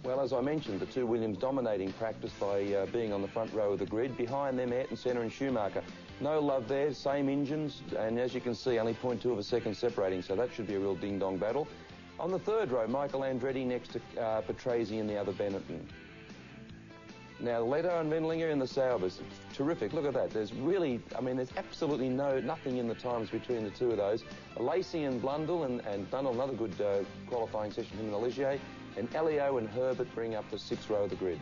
Well, as I mentioned, the two Williams dominating practice by being on the front row of the grid. Behind them, Ayrton Senna and Schumacher. No love there, same engines, and as you can see, only 0.2 of a second separating, so that should be a real ding-dong battle. On the third row, Michael Andretti next to Patrese and the other Benetton. Now, Leto and Wendlinger in the Saubers. Terrific. Look at that. There's really, I mean, there's absolutely nothing in the times between the two of those. Lacey and Blundell, and Blundell, another good qualifying session from the Ligier. And Elio and Herbert bring up the sixth row of the grid.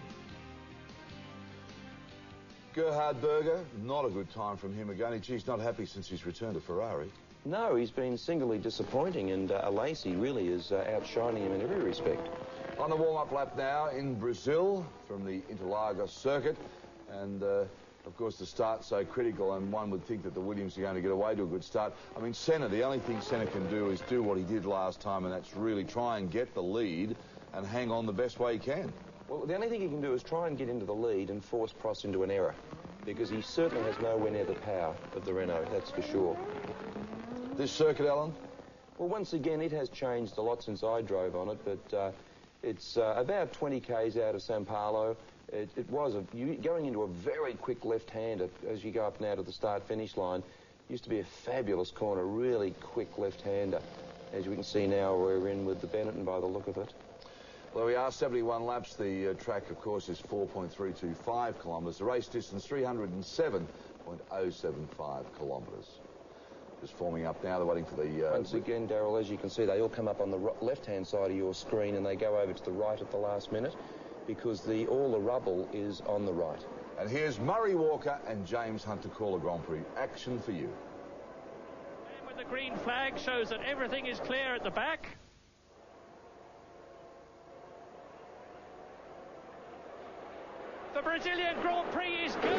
Gerhard Berger, not a good time from him again. He's not happy since his return to Ferrari. No, he's been singularly disappointing, and Lacey really is outshining him in every respect. On the warm-up lap now in Brazil from the Interlagos circuit, and of course the start's so critical, and one would think that the Williams are going to get away to a good start. I mean, Senna, the only thing Senna can do is do what he did last time, and that's really try and get the lead and hang on the best way he can. Well, the only thing he can do is try and get into the lead and force Prost into an error, because he certainly has nowhere near the power of the Renault, that's for sure. This circuit, Alan? Well, once again, it has changed a lot since I drove on it, but it's about 20 k's out of Sao Paulo. It was going into a very quick left-hander as you go up now to the start-finish line. Used to be a fabulous corner, really quick left-hander. As you can see now, we're in with the Benetton by the look of it. Well, we are 71 laps. The track, of course, is 4.325 kilometres. The race distance, 307.075 kilometres. Just forming up now. They're waiting for the... Once again, Darrell, as you can see, they all come up on the left-hand side of your screen and they go over to the right at the last minute because all the rubble is on the right. And here's Murray Walker and James Hunt to call a Grand Prix. Action for you. And with the green flag shows that everything is clear at the back. The Brazilian Grand Prix is go.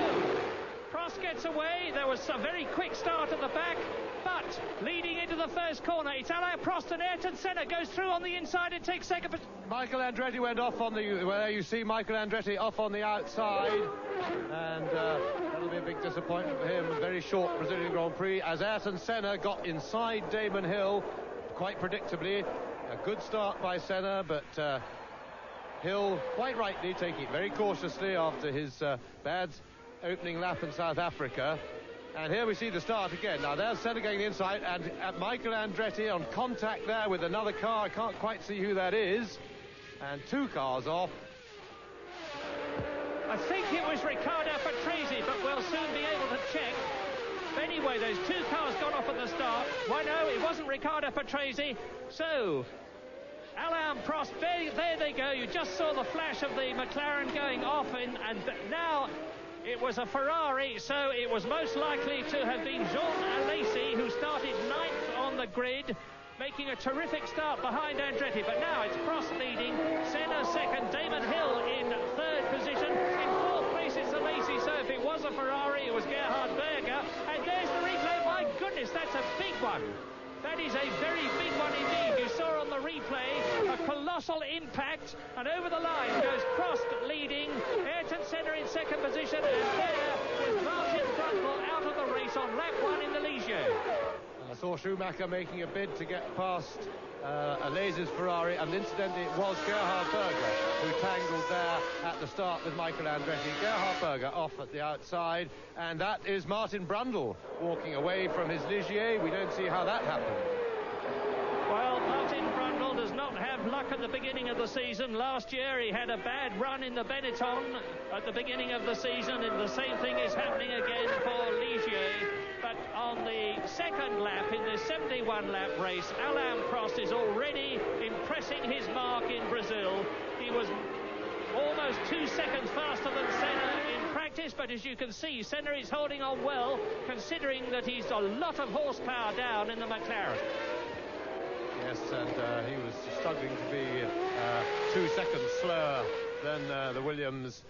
Prost gets away. There was a very quick start at the back, but leading into the first corner, it's Alain Prost and Ayrton Senna goes through on the inside and takes second. Michael Andretti went off on there you see Michael Andretti off on the outside, and that'll be a big disappointment for him. A very short Brazilian Grand Prix as Ayrton Senna got inside Damon Hill quite predictably. A good start by Senna, but Hill quite rightly taking it very cautiously after his bad opening lap in South Africa. And here we see the start again. Now there's Senna going inside, and Michael Andretti on contact there with another car. I can't quite see who that is. And two cars off. I think it was Riccardo Patrese, but we'll soon be able to check. But anyway, those two cars got off at the start. Why no, it wasn't Riccardo Patrese. So Alain Prost, there they go. You just saw the flash of the McLaren going off, and now it was a Ferrari, so it was most likely to have been Jean Alesi who started ninth on the grid, making a terrific start behind Andretti. But now it's Prost leading, Senna second, Damon Hill in third position. In fourth place it's Alesi, so if it was a Ferrari, it was Gerhard Berger. And there's the replay. My goodness, that's a big one. That is a very big one indeed. You saw on the replay a colossal impact, and over the line goes Prost leading, Ayrton Senna in second position, and there is Martin Brundle out of the race on lap one in the Ligier. I saw Schumacher making a bid to get past Alesi's Ferrari, and incidentally it was Gerhard Berger who tangled there at the start with Michael Andretti. Gerhard Berger off at the outside, and that is Martin Brundle walking away from his Ligier. We don't see how that happened. Well, Martin Brundle does not have luck at the beginning of the season. Last year he had a bad run in the Benetton at the beginning of the season, and the same thing is happening again for Ligier. But on the second lap, in the 71-lap race, Alain Prost is already impressing his mark in Brazil. He was almost 2 seconds faster than Senna in practice, but as you can see, Senna is holding on well, considering that he's a lot of horsepower down in the McLaren. Yes, and he was struggling to be 2 seconds slower than the Williams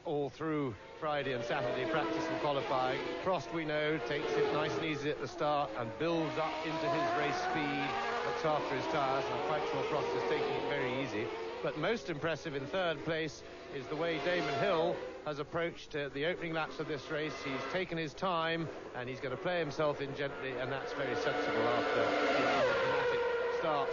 all through Friday and Saturday practice and qualifying. Prost, we know, takes it nice and easy at the start and builds up into his race speed, looks after his tyres, and I'm quite sure Prost is taking it very easy. But most impressive in third place is the way Damon Hill has approached the opening laps of this race. He's taken his time and he's going to play himself in gently, and that's very sensible after his dramatic start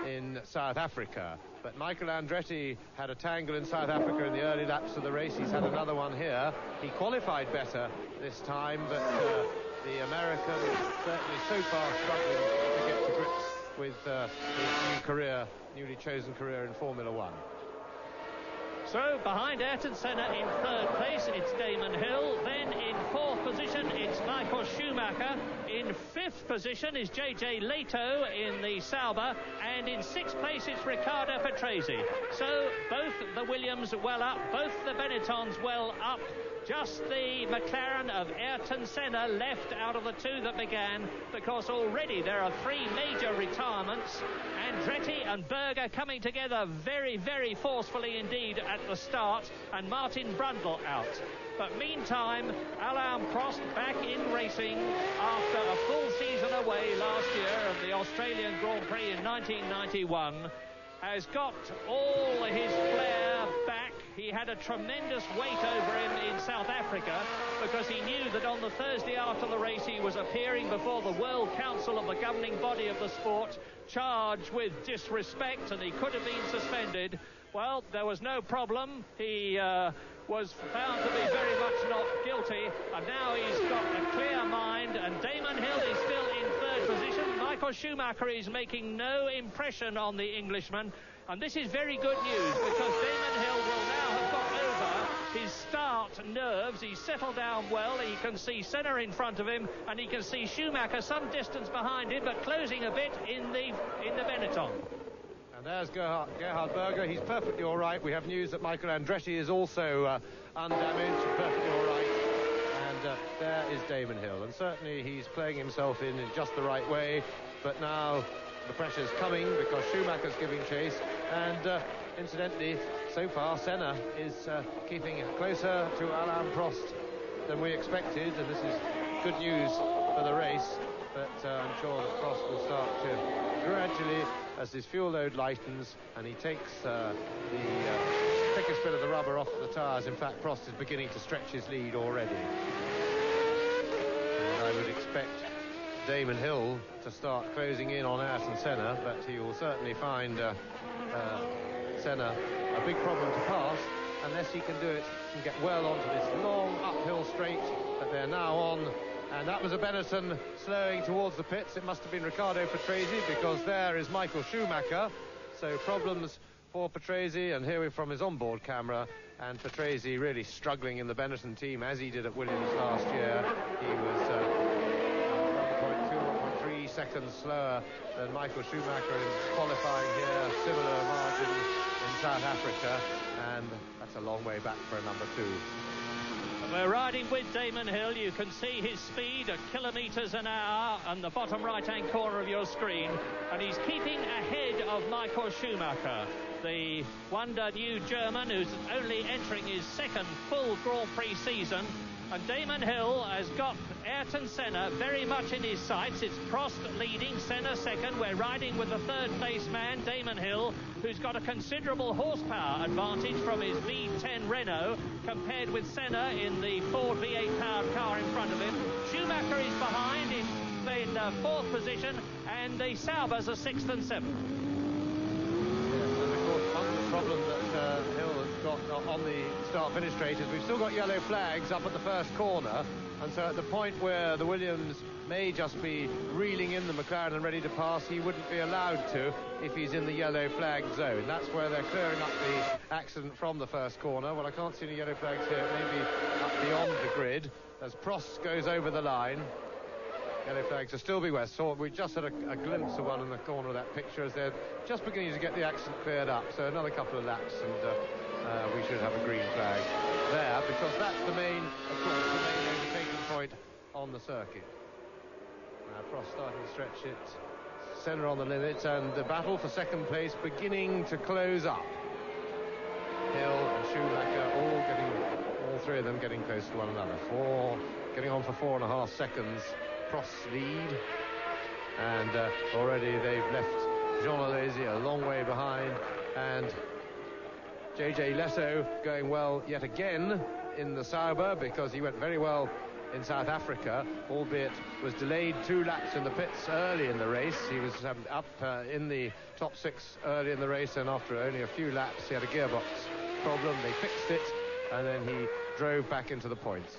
in South Africa. But Michael Andretti had a tangle in South Africa in the early laps of the race. He's had another one here. He qualified better this time, but the American certainly so far struggling to get to grips with his newly chosen career in Formula One. So behind Ayrton Senna in third place, it's Damon Hill. Then in fourth position, it's Michael Schumacher. In fifth position is JJ Leto in the Sauber. And in sixth place, it's Riccardo Patrese. So both the Williams well up, both the Benettons well up. Just the McLaren of Ayrton Senna left out of the two that began, because already there are three major retirements. Andretti and Berger coming together very, very forcefully indeed at the start, and Martin Brundle out. But meantime, Alain Prost back in racing after a full season away last year of the Australian Grand Prix in 1991. Has got all his flair back. He had a tremendous weight over him in South Africa, because he knew that on the Thursday after the race he was appearing before the World Council of the governing body of the sport, charged with disrespect, and he could have been suspended. Well, there was no problem. He was found to be very much not guilty, and now he's got a clear mind, and Damon Hill is still in third position. Michael Schumacher is making no impression on the Englishman, and this is very good news, because Damon Hill will now have got over his start nerves. He's settled down well. He can see Senna in front of him, and he can see Schumacher some distance behind him, but closing a bit in the Benetton. And there's Gerhard Berger. He's perfectly all right. We have news that Michael Andretti is also undamaged, perfectly all right. And there is Damon Hill. And certainly he's playing himself in just the right way. But now the pressure's coming, because Schumacher's giving chase. And incidentally, so far Senna is keeping closer to Alain Prost than we expected. And this is good news for the race. But I'm sure that Prost will start to gradually, as his fuel load lightens and he takes the thickest bit of the rubber off the tyres. In fact, Prost is beginning to stretch his lead already. And I would expect Damon Hill to start closing in on Ayrton Senna, but he will certainly find Senna a big problem to pass unless he can do it and get well onto this long uphill straight that they're now on. And that was a Benetton slowing towards the pits. It must have been Riccardo Patrese, because there is Michael Schumacher. So problems for Patrese, and here we're from his onboard camera. And Patrese really struggling in the Benetton team, as he did at Williams last year. He was 1.2, 1.3 seconds slower than Michael Schumacher in qualifying here. Similar margin in South Africa. And that's a long way back for a number two. We're riding with Damon Hill. You can see his speed at kilometres an hour on the bottom right-hand corner of your screen. And he's keeping ahead of Michael Schumacher, the wonder new German who's only entering his second full Grand Prix season. And Damon Hill has got Ayrton Senna very much in his sights. It's Prost leading, Senna second. We're riding with the third place man, Damon Hill, who's got a considerable horsepower advantage from his V10 Renault compared with Senna in the Ford V8 powered car in front of him. Schumacher is behind in fourth position, and the Saubers are sixth and seventh. Yes, and of course, one of the problems that Hill has got on the start-finish straight is we've still got yellow flags up at the first corner, and so at the point where the Williams may just be reeling in the McLaren and ready to pass, he wouldn't be allowed to if he's in the yellow flag zone. That's where they're clearing up the accident from the first corner. Well, I can't see any yellow flags here, maybe up beyond the grid, as Prost goes over the line. Yellow flags are still being west. So we just had a glimpse of one in the corner of that picture as they're just beginning to get the accident cleared up. So another couple of laps and we should have a green flag there, because that's the main, of course, the main overtaking point on the circuit. Now Prost starting to stretch it, Senna on the limit, and the battle for second place beginning to close up. Hill and Schumacher all three of them getting close to one another. Getting on for 4.5 seconds. Prost's lead, and already they've left Jean Alesi a long way behind, and JJ Leto going well yet again in the Sauber, because he went very well in South Africa, albeit was delayed 2 laps in the pits early in the race. He was up in the top 6 early in the race, and after only a few laps he had a gearbox problem. They fixed it, and then he drove back into the points.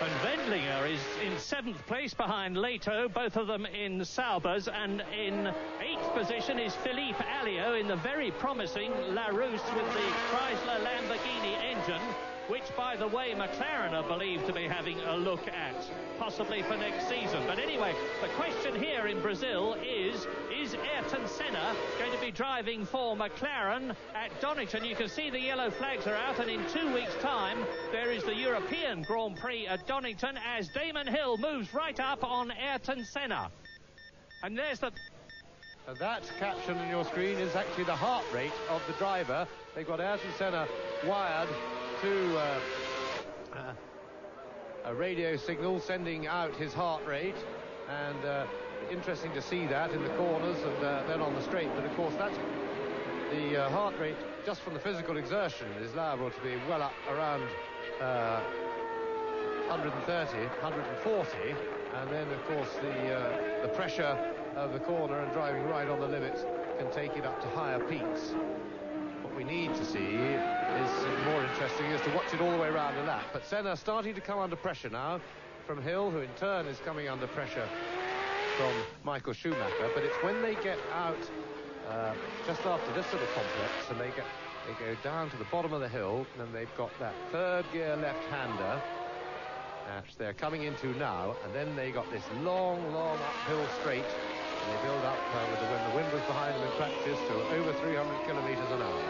And Wendlinger is in 7th place behind Leto, both of them in Saubers, and in 8th position is Philippe Alliot in the very promising Larousse with the Chrysler Lamborghini engine, which, by the way, McLaren are believed to be having a look at, possibly for next season. But anyway, the question here in Brazil is Ayrton Senna going to be driving for McLaren at Donington? You can see the yellow flags are out, and in 2 weeks' time, there is the European Grand Prix at Donington as Damon Hill moves right up on Ayrton Senna. And there's the... And that caption on your screen is actually the heart rate of the driver. They've got Ayrton Senna wired to a radio signal sending out his heart rate, and interesting to see that in the corners and then on the straight. But of course that's the heart rate just from the physical exertion is liable to be well up around 130, 140, and then of course the pressure of the corner and driving right on the limit can take it up to higher peaks. What we need to see is more interesting is to watch it all the way around a lap. But Senna starting to come under pressure now from Hill, who in turn is coming under pressure from Michael Schumacher. But it's when they get out just after this little complex and they go down to the bottom of the hill, and they've got that 3rd gear left-hander which they're coming into now, and then they got this long uphill straight, and they build up when the wind was behind them in practice to over 300 kilometres an hour.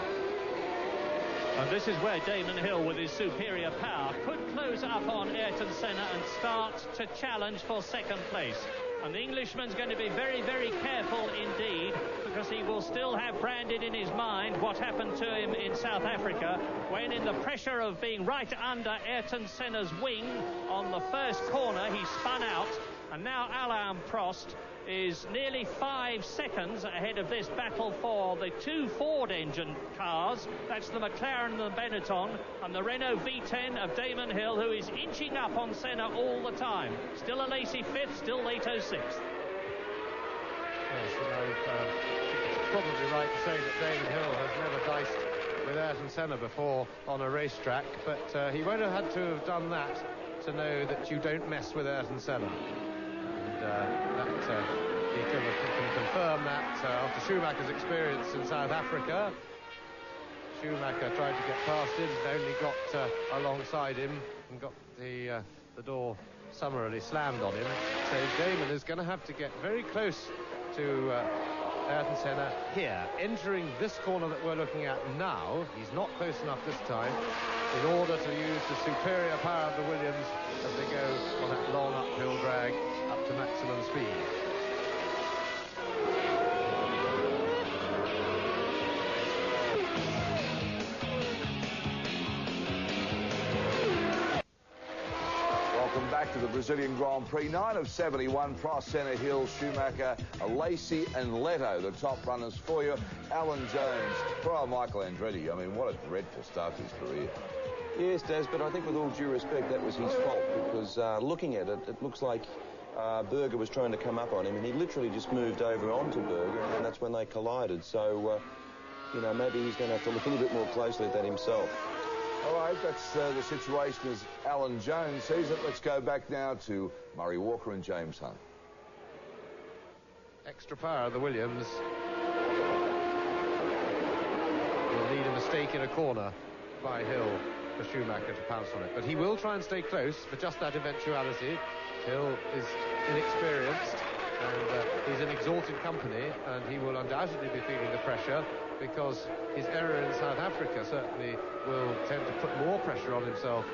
And this is where Damon Hill, with his superior power, could close up on Ayrton Senna and start to challenge for 2nd place. And the Englishman's going to be very, very careful indeed, because he will still have branded in his mind what happened to him in South Africa, when in the pressure of being right under Ayrton Senna's wing on the first corner, he spun out. And now Alain Prost is nearly 5 seconds ahead of this battle for the 2 Ford engine cars. That's the McLaren and the Benetton, and the Renault V10 of Damon Hill, who is inching up on Senna all the time. Still a Lacey 5th, still Leto 6th. Yes, and I think it's probably right to say that Damon Hill has never diced with Ayrton Senna before on a racetrack, but he won't have had to have done that to know that you don't mess with Ayrton Senna. He can confirm that after Schumacher's experience in South Africa. Schumacher tried to get past him and only got alongside him and got the door summarily slammed on him. So Damon is going to have to get very close to Ayrton Senna here, entering this corner that we're looking at now. He's not close enough this time in order to use the superior power of the Williams as they go on that long uphill drag up to maximum speed. Welcome back to the Brazilian Grand Prix. 9 of 71, Prost, Senna, Hill, Schumacher, Lacey and Leto, the top runners for you. Alan Jones, poor Michael Andretti. I mean, what a dreadful start to his career. Yes, Daz, but I think with all due respect, that was his fault, because looking at it, it looks like Berger was trying to come up on him, and he literally just moved over onto Berger, and that's when they collided. So, you know, maybe he's going to have to look a little bit more closely at that himself. All right, that's the situation as Alan Jones sees it. Let's go back now to Murray Walker and James Hunt. Extra power of the Williams. Will need a mistake in a corner by Hill for Schumacher to pounce on it. But he will try and stay close for just that eventuality. Hill is inexperienced, and he's in exalted company, and he will undoubtedly be feeling the pressure, because his error in South Africa certainly will tend to put more pressure on himself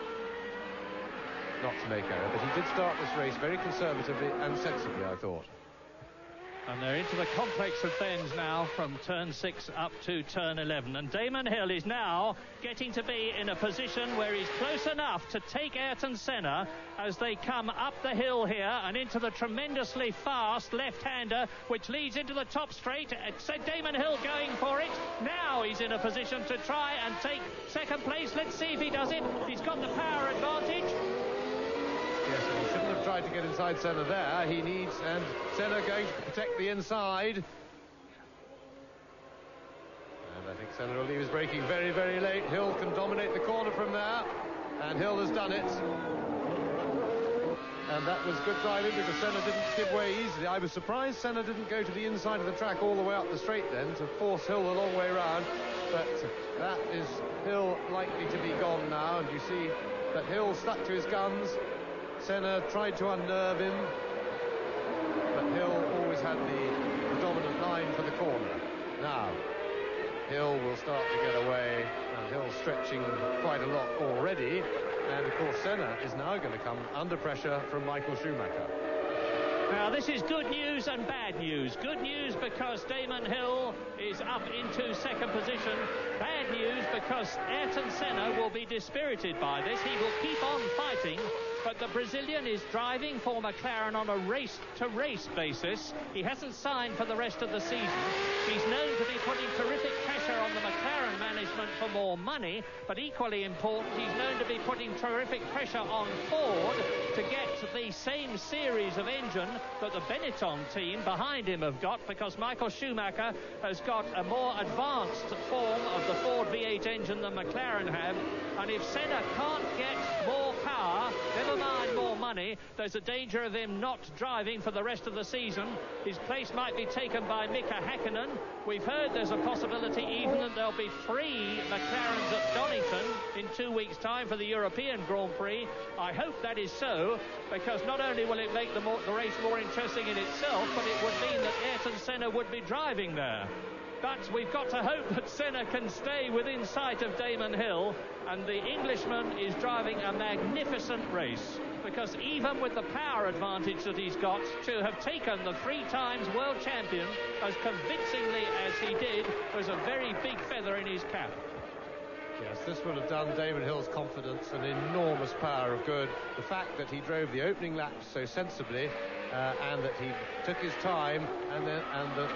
not to make error. But he did start this race very conservatively and sensibly, I thought. And they're into the complex of bends now from turn 6 up to turn 11. And Damon Hill is now getting to be in a position where he's close enough to take Ayrton Senna as they come up the hill here and into the tremendously fast left-hander, which leads into the top straight. Damon Hill going for it. Now he's in a position to try and take 2nd place. Let's see if he does it. He's got the power advantage. Yes, and he shouldn't have tried to get inside Senna there. He needs, and Senna going to protect the inside. And I think Senna will leave his braking very, very late. Hill can dominate the corner from there, and Hill has done it. And that was good driving because Senna didn't give way easily. I was surprised Senna didn't go to the inside of the track all the way up the straight then to force Hill the long way round. But that is Hill likely to be gone now, and you see that Hill stuck to his guns. Senna tried to unnerve him, but Hill always had the dominant line for the corner. Now, Hill will start to get away, and Hill's stretching quite a lot already. And, of course, Senna is now going to come under pressure from Michael Schumacher. Now, this is good news and bad news. Good news because Damon Hill is up into second position. Bad news because Ayrton Senna will be dispirited by this. He will keep on fighting, but the Brazilian is driving for McLaren on a race-to-race basis. He hasn't signed for the rest of the season. He's known to be putting terrific pressure on the McLaren management for more money, but equally important, he's known to be putting terrific pressure on Ford to get the same series of engine that the Benetton team behind him have got, because Michael Schumacher has got a more advanced form of the Ford V8 engine than McLaren have, and if Senna can't get more power, never mind more money, there's a danger of him not driving for the rest of the season. His place might be taken by Mika Häkkinen. We've heard there's a possibility even that there'll be 3 McLarens at Donington in 2 weeks' time for the European Grand Prix. I hope that is so, because not only will it make the race more interesting in itself, but it would mean that Ayrton Senna would be driving there. But we've got to hope that Senna can stay within sight of Damon Hill, and the Englishman is driving a magnificent race, because even with the power advantage that he's got, to have taken the 3 times world champion as convincingly as he did was a very big feather in his cap. Yes, this would have done Damon Hill's confidence an enormous power of good. The fact that he drove the opening laps so sensibly, and that he took his time, and that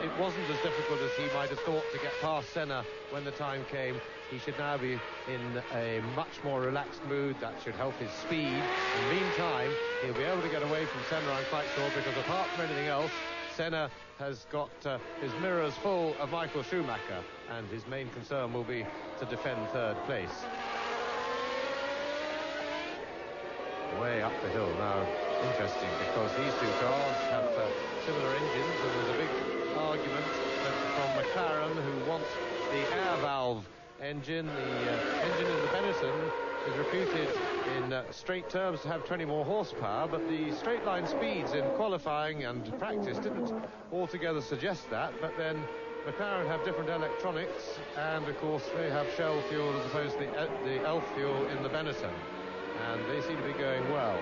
it wasn't as difficult as he might have thought to get past Senna when the time came. He should now be in a much more relaxed mood. That should help his speed. In the meantime, he'll be able to get away from Senna, I'm quite sure, because apart from anything else, Senna has got his mirrors full of Michael Schumacher, and his main concern will be to defend third place. Way up the hill now. Interesting, because these 2 cars have similar engines, and there's a big argument from McLaren, who wants the air valve engine. The engine in the Benetton is reputed in straight terms to have 20 more horsepower, but the straight line speeds in qualifying and practice didn't altogether suggest that. But then McLaren have different electronics, and of course they have Shell fuel as opposed to the ELF fuel in the Benetton, and they seem to be going well.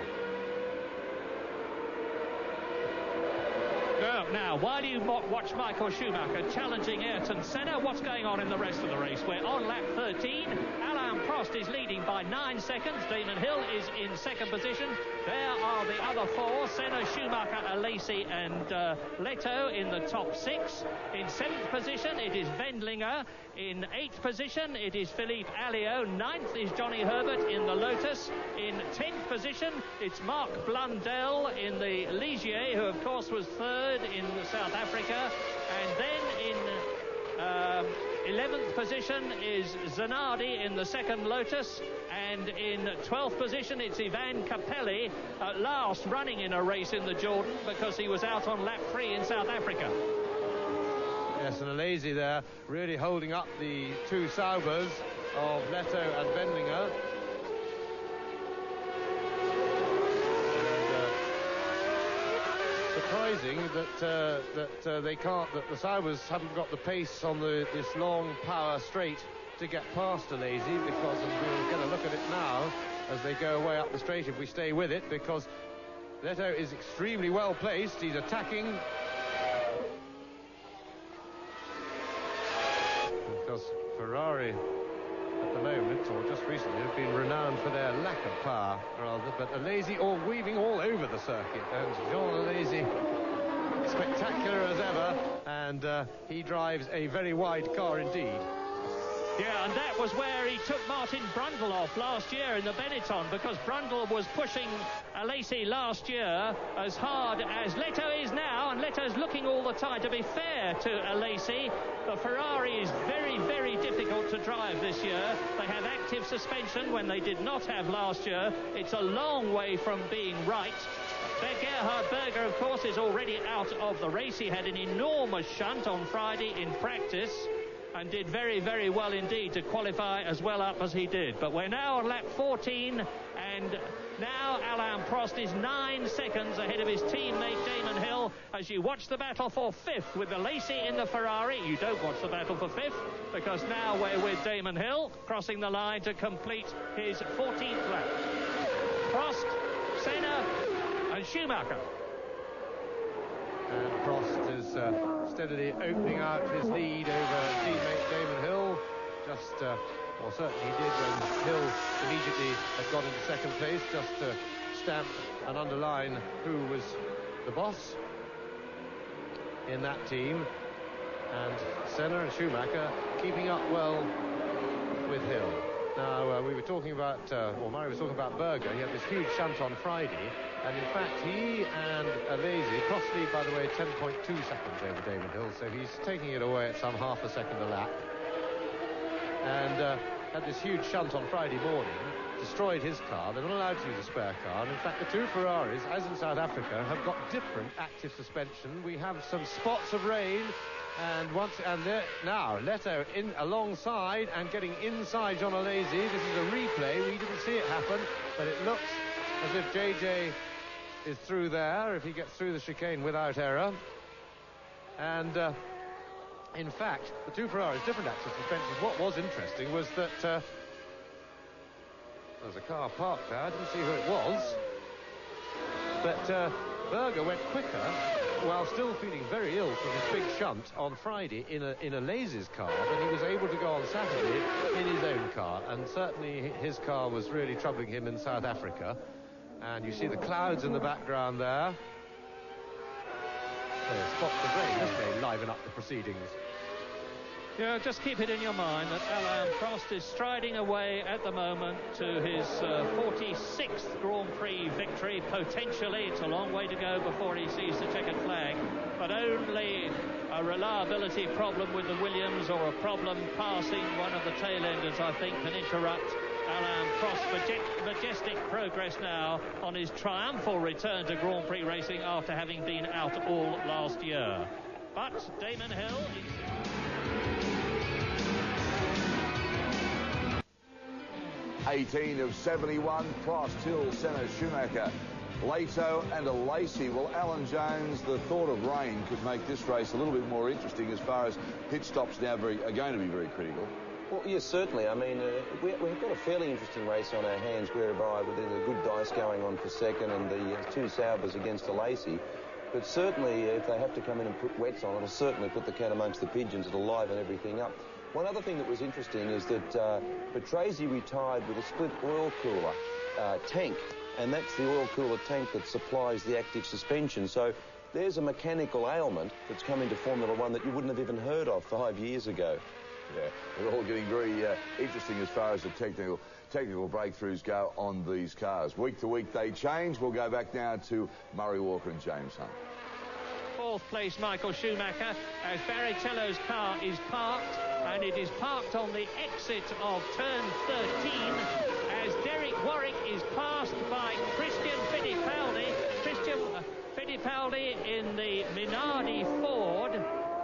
Now, while you watch Michael Schumacher challenging Ayrton Senna, what's going on in the rest of the race? We're on lap 13. Alain Prost is leading by 9 seconds. Damon Hill is in second position. There are the other 4, Senna, Schumacher, Alesi and Leto in the top 6. In 7th position, it is Wendlinger. In 8th position, it is Philippe Alliot. 9th is Johnny Herbert in the Lotus. In 10th position, it's Mark Blundell in the Ligier, who of course was 3rd in South Africa. And then in 11th position is Zanardi in the second Lotus, and in 12th position it's Ivan Capelli, at last running in a race in the Jordan because he was out on lap 3 in South Africa. Yes, and Alesi there really holding up the 2 Saubers of Leto and Wendlinger. Surprising that they can't, that the Saubers haven't got the pace on this long power straight to get past Alesi, because we'll get a look at it now as they go away up the straight if we stay with it, because Leto is extremely well placed. He's attacking, because Ferrari at the moment, or just recently, have been renowned for their lack of power, rather, but Alesi weaving all over the circuit, and Jean Alesi spectacular as ever, and he drives a very wide car indeed. Yeah, and that was where he took Martin Brundle off last year in the Benetton, because Brundle was pushing Alesi last year as hard as Leto is now, and Leto's looking all the time. To be fair to Alesi, the Ferrari is very, very difficult to drive this year. They have active suspension when they did not have last year. It's a long way from being right. Gerhard Berger, of course, is already out of the race. He had an enormous shunt on Friday in practice and did very, very well indeed to qualify as well up as he did. But we're now on lap 14, and now Alain Prost is 9 seconds ahead of his teammate Damon Hill as you watch the battle for 5th with Alesi in the Ferrari. You don't watch the battle for 5th, because now we're with Damon Hill crossing the line to complete his 14th lap. Prost, Senna and Schumacher. And Prost is steadily opening out his lead over teammate Damon Hill. Well, certainly he did when Hill immediately had got into second place, just to stamp and underline who was the boss in that team. And Senna and Schumacher keeping up well with Hill. Now, we were talking about, Murray was talking about Berger. He had this huge shunt on Friday, and in fact, he and Alesi cross lead, by the way, 10.2 seconds over Damon Hill, so he's taking it away at some half a second a lap. And had this huge shunt on Friday morning, destroyed his car. They're not allowed to use a spare car, and in fact, the two Ferraris, as in South Africa, have got different active suspension. We have some spots of rain. And now Leto in alongside and getting inside John Alesi. This is a replay. We didn't see it happen, but it looks as if JJ is through there, if he gets through the chicane without error. And in fact, the two Ferraris, different active suspensions. What was interesting was that there's a car parked there. I didn't see who it was, but Berger went quicker while still feeling very ill from his big shunt on Friday in Alesi's car than he was able to go on Saturday in his own car. And certainly his car was really troubling him in South Africa. And you see the clouds in the background there. There's spots of rain. This may liven up the proceedings. Yeah, just keep it in your mind that Alain Prost is striding away at the moment to his 46th Grand Prix victory. Potentially, it's a long way to go before he sees the checkered flag, but only a reliability problem with the Williams or a problem passing one of the tail-enders, I think, can interrupt Alain Prost's majestic progress now on his triumphal return to Grand Prix racing after having been out all last year. But Damon Hill is... 18 of 71, Prost, Hill, Senna, Schumacher, Leto and Alesi. Well, Alan Jones, the thought of rain could make this race a little bit more interesting as far as pit stops now are going to be very critical. Well, yes, certainly. I mean, we've got a fairly interesting race on our hands, whereby there's a good dice going on for second and the two Saubers against Alesi. But certainly, if they have to come in and put wets on, it'll certainly put the cat amongst the pigeons. It'll liven everything up. One other thing that was interesting is that Patrese retired with a split oil cooler tank, and that's the oil cooler tank that supplies the active suspension. So there's a mechanical ailment that's come into Formula One that you wouldn't have even heard of 5 years ago. Yeah, we're all getting very interesting as far as the technical breakthroughs go on these cars. Week to week they change. We'll go back now to Murray Walker and James Hunt. Fourth place, Michael Schumacher, as Barrichello's car is parked, and it is parked on the exit of turn 13 as Derek Warwick is passed by Christian Fittipaldi. Christian Fittipaldi in the Minardi Ford,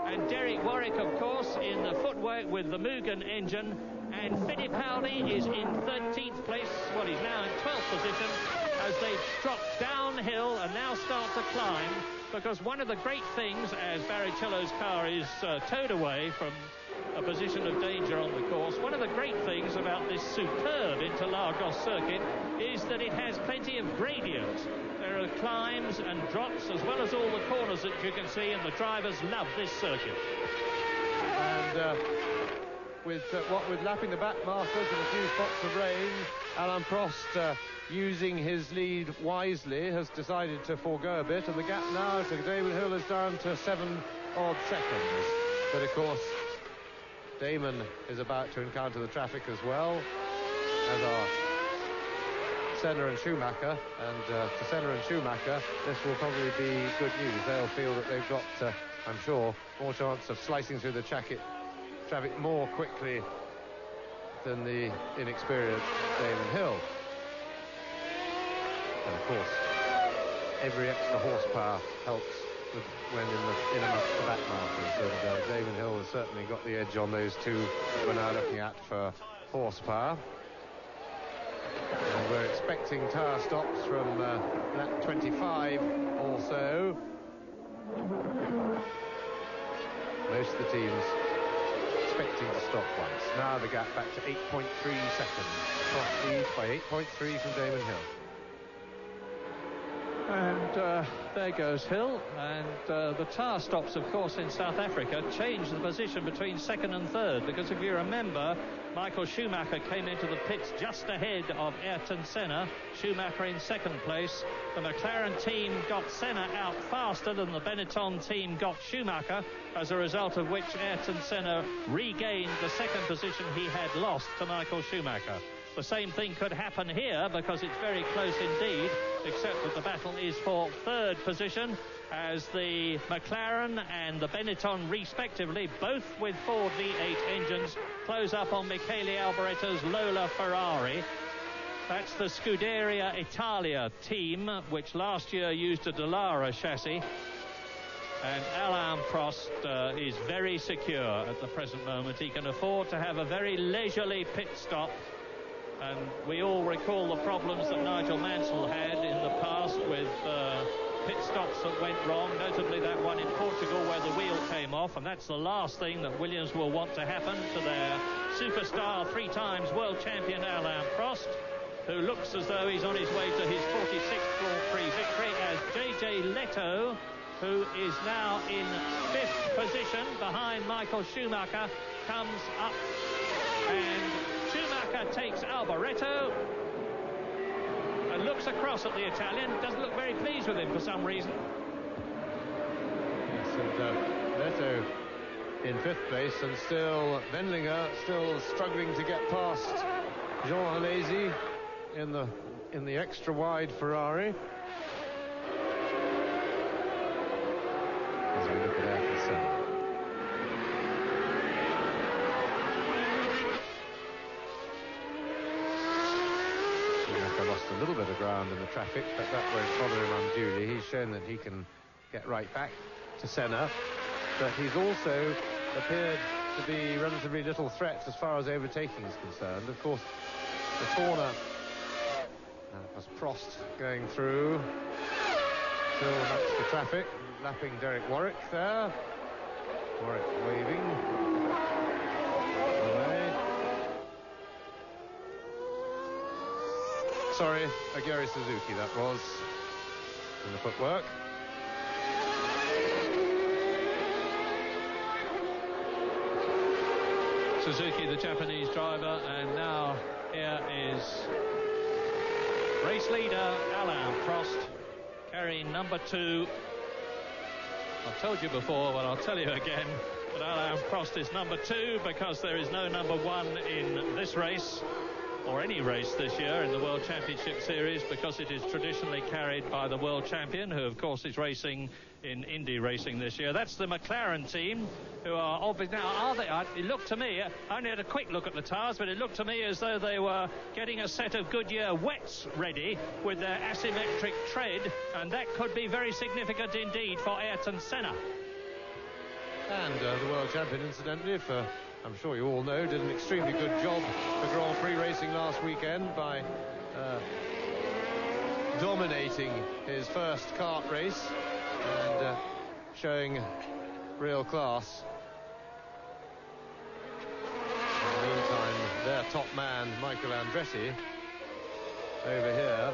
and Derek Warwick, of course, in the footwork with the Mugen engine. And Fittipaldi is in 13th place. Well, he's now in 12th position as they drop downhill and now start to climb. Because one of the great things, as Barrichello's car is towed away from a position of danger on the course, one of the great things about this superb Interlagos circuit is that it has plenty of gradients. There are climbs and drops as well as all the corners that you can see, and the drivers love this circuit. And with lapping the back markers and a few spots of rain, Alain Prost, using his lead wisely, has decided to forego a bit, and the gap now to Damon Hill is down to 7 odd seconds. But of course, Damon is about to encounter the traffic as well, as are Senna and Schumacher. And to Senna and Schumacher, this will probably be good news. They'll feel that they've got, I'm sure, more chance of slicing through the traffic more quickly than the inexperienced Damon Hill. And of course, every extra horsepower helps when in amongst the back markers, and Damon Hill has certainly got the edge on those two that we're now looking at for horsepower. And we're expecting tyre stops from lap 25 or so. Most of the teams expecting to stop once. Now the gap back to 8.3 seconds. Cross lead by 8.3 from Damon Hill. And there goes Hill, and the tyre stops, of course, in South Africa changed the position between second and third, because if you remember, Michael Schumacher came into the pits just ahead of Ayrton Senna. Schumacher in second place. The McLaren team got Senna out faster than the Benetton team got Schumacher, as a result of which Ayrton Senna regained the second position he had lost to Michael Schumacher. The same thing could happen here, because it's very close indeed, except that the battle is for third position, as the McLaren and the Benetton, respectively, both with Ford V8 engines, close up on Michele Alboretto's Lola Ferrari. That's the Scuderia Italia team, which last year used a Dallara chassis. And Alain Prost is very secure at the present moment. He can afford to have a very leisurely pit stop. And we all recall the problems that Nigel Mansell had in the past with pit stops that went wrong, notably that one in Portugal where the wheel came off, and that's the last thing that Williams will want to happen to their superstar, three times world champion Alain Prost, who looks as though he's on his way to his 46th Grand Prix victory, as JJ Leto, who is now in fifth position behind Michael Schumacher, comes up, and Schumacher takes Alboretto and looks across at the Italian. Doesn't look very pleased with him for some reason. Yes, and Leto in fifth place, and still Wendlinger still struggling to get past Jean Alesi in the extra wide Ferrari. As we look at Ayrton Senna. Lost a little bit of ground in the traffic, but that won't bother him unduly. He's shown that he can get right back to Senna, but he's also appeared to be relatively little threat as far as overtaking is concerned. Of course, the corner, that was Prost going through, still amongst the traffic, lapping Derek Warwick there. Warwick waving away. Sorry, Aguri Suzuki that was, in the footwork. Suzuki, the Japanese driver, and now here is race leader Alain Prost, carrying number 2. I've told you before, but I'll tell you again, that Alain Prost is number 2 because there is no number 1 in this race, or any race this year in the World Championship Series, because it is traditionally carried by the world champion, who of course is racing in Indy racing this year. That's the McLaren team, who are obviously now, it looked to me, I only had a quick look at the tyres, but it looked to me as though they were getting a set of Goodyear wets ready with their asymmetric tread, and that could be very significant indeed for Ayrton Senna. And the world champion, incidentally, for I'm sure you all know, did an extremely good job for Grand Prix racing last weekend by dominating his first kart race and showing real class. In the meantime, their top man, Michael Andretti, over here,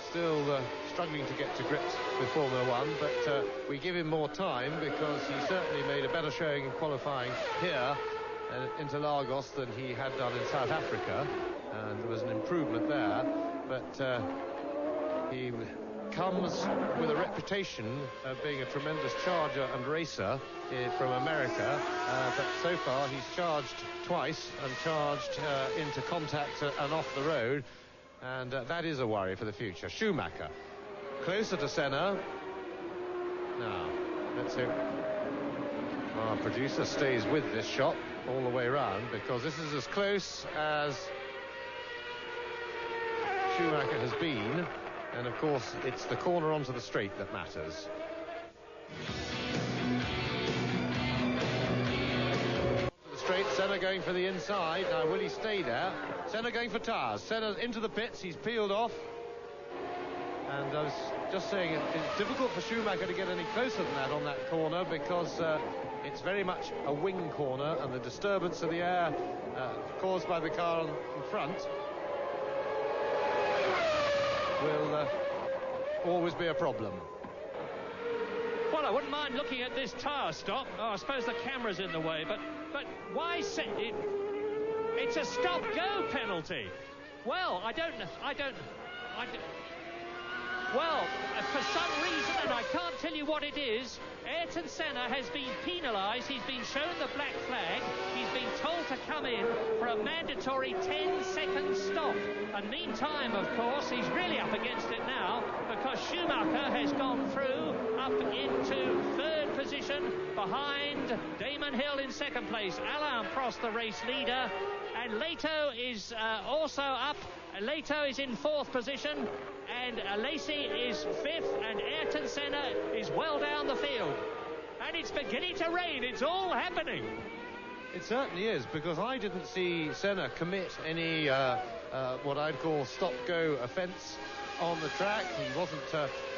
still struggling to get to grips with Formula One, but we give him more time because he certainly made a better showing in qualifying here Interlagos than he had done in South Africa, and there was an improvement there, but he comes with a reputation of being a tremendous charger and racer from America, but so far he's charged twice and charged into contact and off the road, and that is a worry for the future. Schumacher closer to Senna. Now let's hope our producer stays with this shot all the way around, because this is as close as Schumacher has been, and of course it's the corner onto the straight that matters. The straight, Senna going for the inside. Now will he stay there? Senna going for tires. Senna into the pits, he's peeled off. And I was just saying it's difficult for Schumacher to get any closer than that on that corner, because it's very much a wing corner, and the disturbance of the air caused by the car in front will always be a problem. Well, I wouldn't mind looking at this tyre stop. Oh, I suppose the camera's in the way, but why say it? It's a stop-go penalty. Well, well, for some reason, and I can't tell you what it is, Ayrton Senna has been penalised. He's been shown the black flag. He's been told to come in for a mandatory 10-second stop. And meantime, of course, he's really up against it now, because Schumacher has gone through up into third position behind Damon Hill in second place. Alain Prost, the race leader, and Leto is also up. Leto is in fourth position, and Lacey is fifth, and Ayrton Senna is well down the field. And it's beginning to rain. It's all happening. It certainly is, because I didn't see Senna commit any what I'd call stop-go offence on the track. He wasn't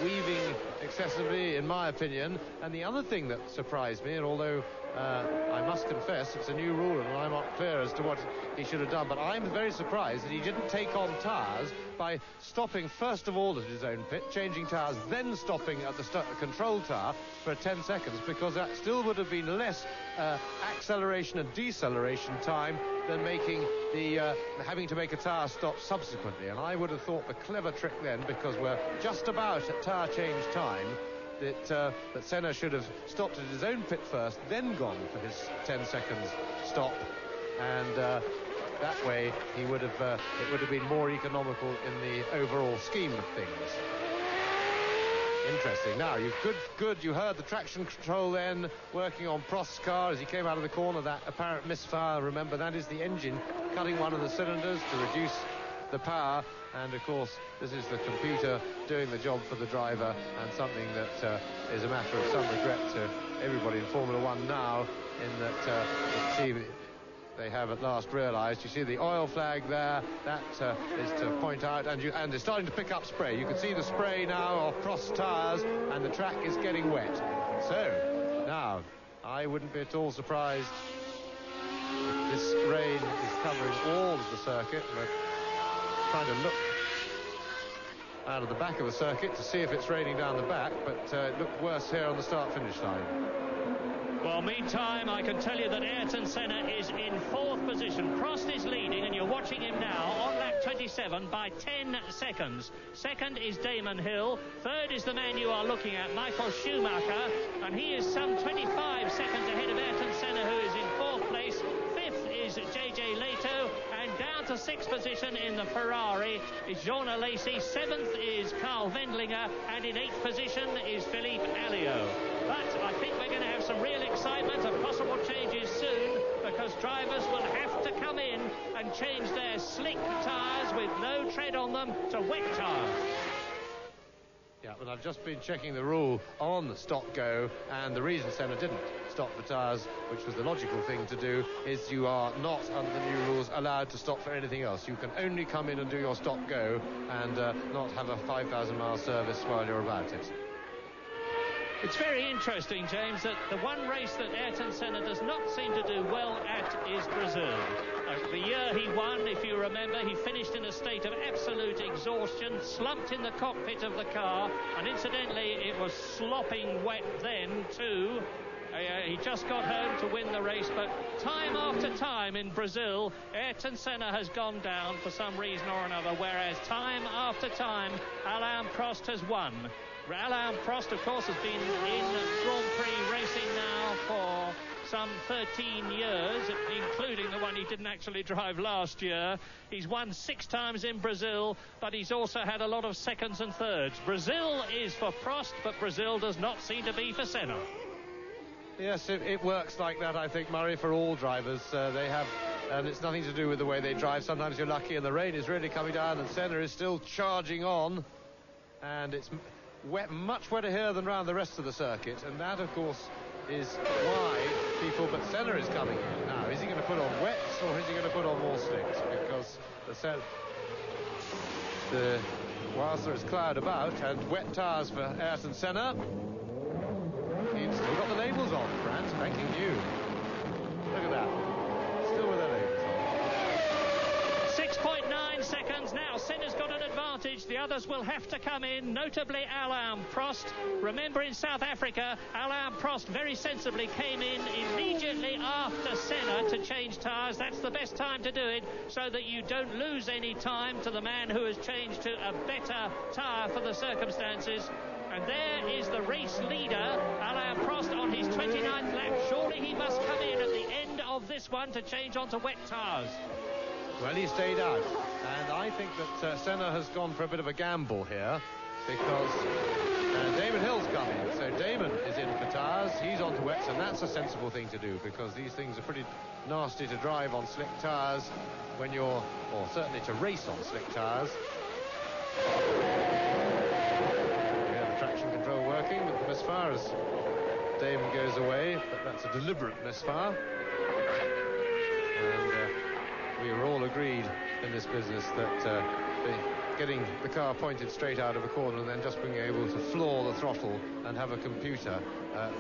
weaving excessively, in my opinion. And the other thing that surprised me, and although I must confess it's a new rule and I'm not clear as to what he should have done, but I'm very surprised that he didn't take on tyres by stopping first of all at his own pit, changing tyres, then stopping at the control tyre for 10 seconds, because that still would have been less acceleration and deceleration time than making the having to make a tyre stop subsequently. And I would have thought the clever trick then, because we're just about at tyre change time, that Senna should have stopped at his own pit first, then gone for his 10 seconds stop, and that way he would have it would have been more economical in the overall scheme of things. Interesting. Now, you heard the traction control then working on Prost's car as he came out of the corner. That apparent misfire, remember, that is the engine cutting one of the cylinders to reduce the power, and of course this is the computer doing the job for the driver, and something that is a matter of some regret to everybody in Formula One now, in that you see they have at last realised. You see the oil flag there, that is to point out, and they're starting to pick up spray. You can see the spray now of Prost tyres, and the track is getting wet. So now I wouldn't be at all surprised if this rain is covering all of the circuit. We're trying to look out of the back of the circuit to see if it's raining down the back, but it looked worse here on the start-finish line. Well, meantime, I can tell you that Ayrton Senna is in fourth position. Prost is leading, and you're watching him now on lap 27 by 10 seconds. Second is Damon Hill. Third is the man you are looking at, Michael Schumacher, and he is some 25 seconds ahead of Ayrton Senna, who is in fourth place. Fifth is J.J. Leto, and down to sixth position in the Ferrari is Jean Alesi. Seventh is Carl Wendlinger, and in eighth position is Philippe Alliot. But I think we're going to have some real excitement and possible changes soon, because drivers will have to come in and change their slick tyres with no tread on them to wet tyres. Yeah, but I've just been checking the rule on stop-go, and the reason Senna didn't stop the tyres, which was the logical thing to do, is you are not, under the new rules, allowed to stop for anything else. You can only come in and do your stop-go and not have a 5,000-mile service while you're about it. It's very interesting, James, that the one race that Ayrton Senna does not seem to do well at is Brazil. The year he won, if you remember, he finished in a state of absolute exhaustion, slumped in the cockpit of the car, and incidentally it was slopping wet then too. He just got home to win the race, but time after time in Brazil, Ayrton Senna has gone down for some reason or another, whereas time after time, Alain Prost has won. Alain Prost, of course, has been in Grand Prix racing now for some 13 years, including the one he didn't actually drive last year. He's won 6 times in Brazil, but he's also had a lot of seconds and thirds. Brazil is for Prost, but Brazil does not seem to be for Senna. Yes, it works like that, I think, Murray, for all drivers. They have, and it's nothing to do with the way they drive. Sometimes you're lucky and the rain is really coming down and Senna is still charging on. And it's wet, much wetter here than around the rest of the circuit. And that, of course, is why people... But Senna is coming in now. Is he going to put on wets or is he going to put on more slicks? Because whilst there is cloud about and wet tyres for Ayrton Senna, he's still got the labels on, France, thanking you. Look at that. Still with the labels on. 6.9 seconds now. Senna's got an advantage. The others will have to come in, notably Alain Prost. Remember, in South Africa, Alain Prost very sensibly came in immediately after Senna to change tyres. That's the best time to do it, so that you don't lose any time to the man who has changed to a better tyre for the circumstances. And there is the race leader, Alain Prost, on his 29th lap. Surely he must come in at the end of this one to change onto wet tyres. Well, he stayed out. And I think that Senna has gone for a bit of a gamble here, because Damon Hill's coming. So Damon is in for tyres. He's on to wets, and that's a sensible thing to do, because these things are pretty nasty to drive on slick tyres when you're, or certainly to race on slick tyres. Traction control working, but the misfire as Damon goes away, but that's a deliberate misfire. And we were all agreed in this business that getting the car pointed straight out of a corner and then just being able to floor the throttle and have a computer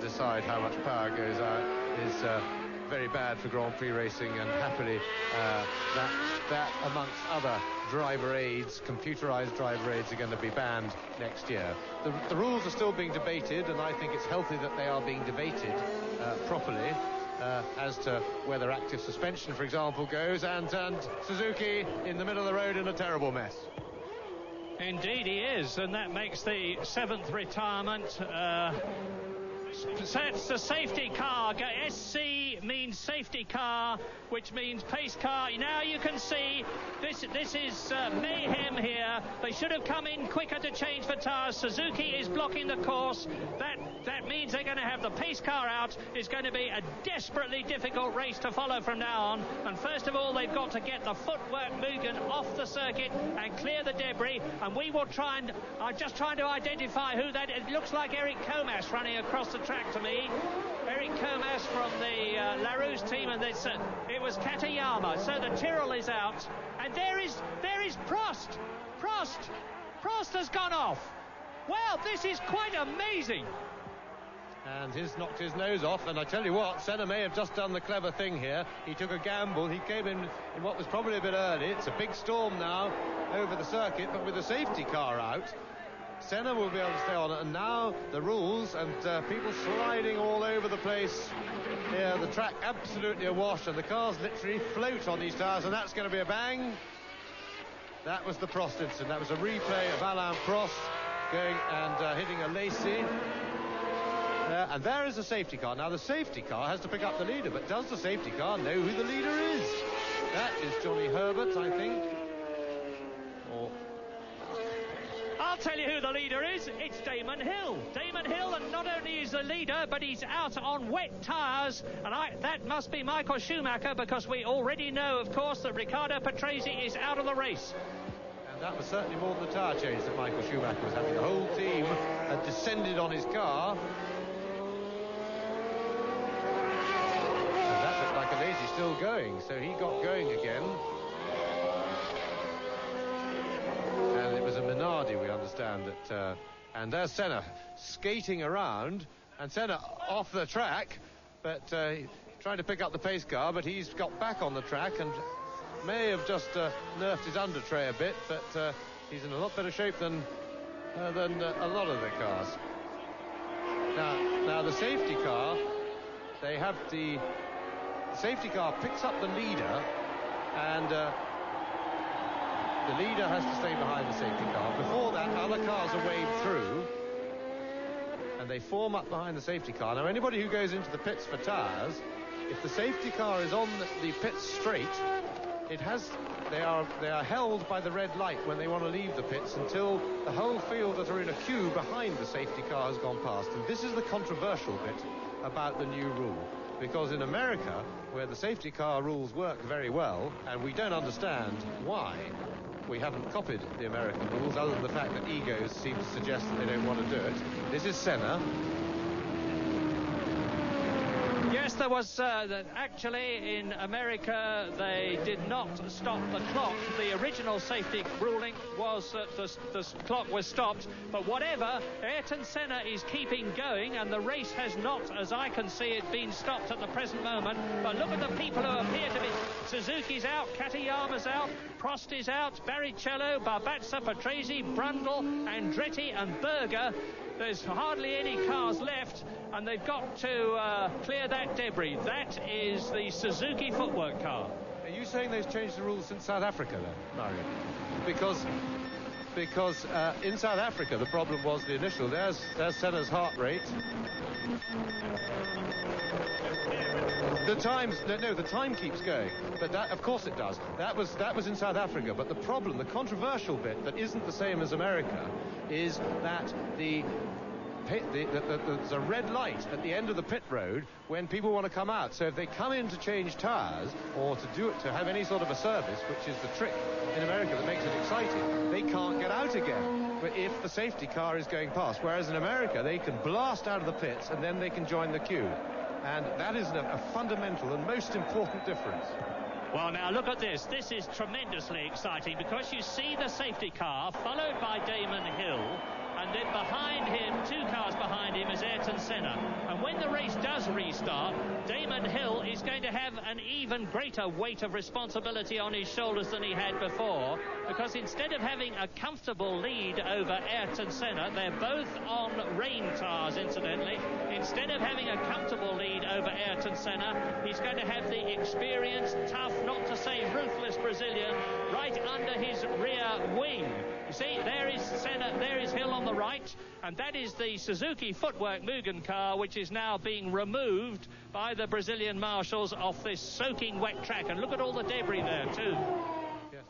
decide how much power goes out is very bad for Grand Prix racing, and happily that amongst other driver aids, computerized driver aids, are going to be banned next year. The rules are still being debated, and I think it's healthy that they are being debated properly as to whether active suspension, for example, goes, and Suzuki in the middle of the road in a terrible mess. Indeed he is, and that makes the 7th retirement. That's the safety car. SC means safety car, which means pace car. Now you can see this is mayhem here. They should have come in quicker to change for tyres. Suzuki is blocking the course. That means they're going to have the pace car out. It's going to be a desperately difficult race to follow from now on. And first of all, they've got to get the footwork Mugen off the circuit and clear the debris. And we will try and... I'm just trying to identify who that is. It looks like Eric Comas running across the track to me. Eric Comas from the LaRousse team, and it was Katayama. So the Tyrrell is out, and there is Prost. Prost has gone off. Well, this is quite amazing. And he's knocked his nose off, and I tell you what, Senna may have just done the clever thing here. He took a gamble. He came in what was probably a bit early. It's a big storm now over the circuit, but with the safety car out, Senna will be able to stay on it. And now the rules and people sliding all over the place here. The track absolutely awash, and the cars literally float on these tyres, and that's going to be a bang. That was the Prost incident. That was a replay of Alain Prost going and hitting a Lacey. And there is a safety car. Now the safety car has to pick up the leader, but does the safety car know who the leader is? That is Johnny Herbert, I think. Or... I'll tell you who the leader is. It's Damon Hill. Damon Hill, and not only is the leader, but he's out on wet tyres. And that must be Michael Schumacher, because we already know, of course, that Riccardo Patrese is out of the race. And that was certainly more than the tyre change that Michael Schumacher was having. The whole team had descended on his car. And that looked like a Lazy still going, so he got going again. And it was a Minardi, we understand, that... and there's Senna skating around, and Senna off the track, but trying to pick up the pace car, but he's got back on the track and may have just nerfed his under tray a bit, but he's in a lot better shape than a lot of the cars. Now the safety car they have the safety car picks up the leader, and the leader has to stay behind the safety car. Before that, other cars are waved through, and they form up behind the safety car. Now, anybody who goes into the pits for tyres, if the safety car is on the pit straight, they are held by the red light when they want to leave the pits until the whole field that are in a queue behind the safety car has gone past. And this is the controversial bit about the new rule, because in America, where the safety car rules work very well, and we don't understand why we haven't copied the American rules, other than the fact that egos seem to suggest that they don't want to do it. This is Senna. Yes, there was actually in America they did not stop the clock. The original safety ruling was that the clock was stopped, but whatever, Ayrton Senna is keeping going, and the race has not, as I can see it, been stopped at the present moment. But look at the people who appear to be. Suzuki's out, Katayama's out, Prost is out, Barrichello, Barbazza, Patrese, Brundle, Andretti and Berger. There's hardly any cars left, and they've got to clear that debris. That is the Suzuki footwork car. Are you saying they've changed the rules since South Africa, then, Mario? Because in South Africa the problem was the initial. There's Senna's heart rate. The time keeps going, but that, of course it does. That was in South Africa, but the problem, the controversial bit that isn't the same as America, is that there's a red light at the end of the pit road when people want to come out. So if they come in to change tyres or to have any sort of a service, which is the trick in America that makes it exciting, they can't get out again. But if the safety car is going past, whereas in America they can blast out of the pits and then they can join the queue. And that is a fundamental and most important difference. Well, now look at this. This is tremendously exciting, because you see the safety car followed by Damon Hill, and then behind him, 2 cars behind him, is Ayrton Senna. And when the race does restart, Damon Hill is going to have an even greater weight of responsibility on his shoulders than he had before, because instead of having a comfortable lead over Ayrton Senna, they're both on rain tyres, incidentally. Instead of having a comfortable lead over Ayrton Senna, he's going to have the experienced, tough, not to say ruthless Brazilian right under his rear wing. You see, there is Senna, there is Hill on the right, and that is the Suzuki Footwork Mugen car, which is now being removed by the Brazilian marshals off this soaking wet track. And look at all the debris there too. Yes.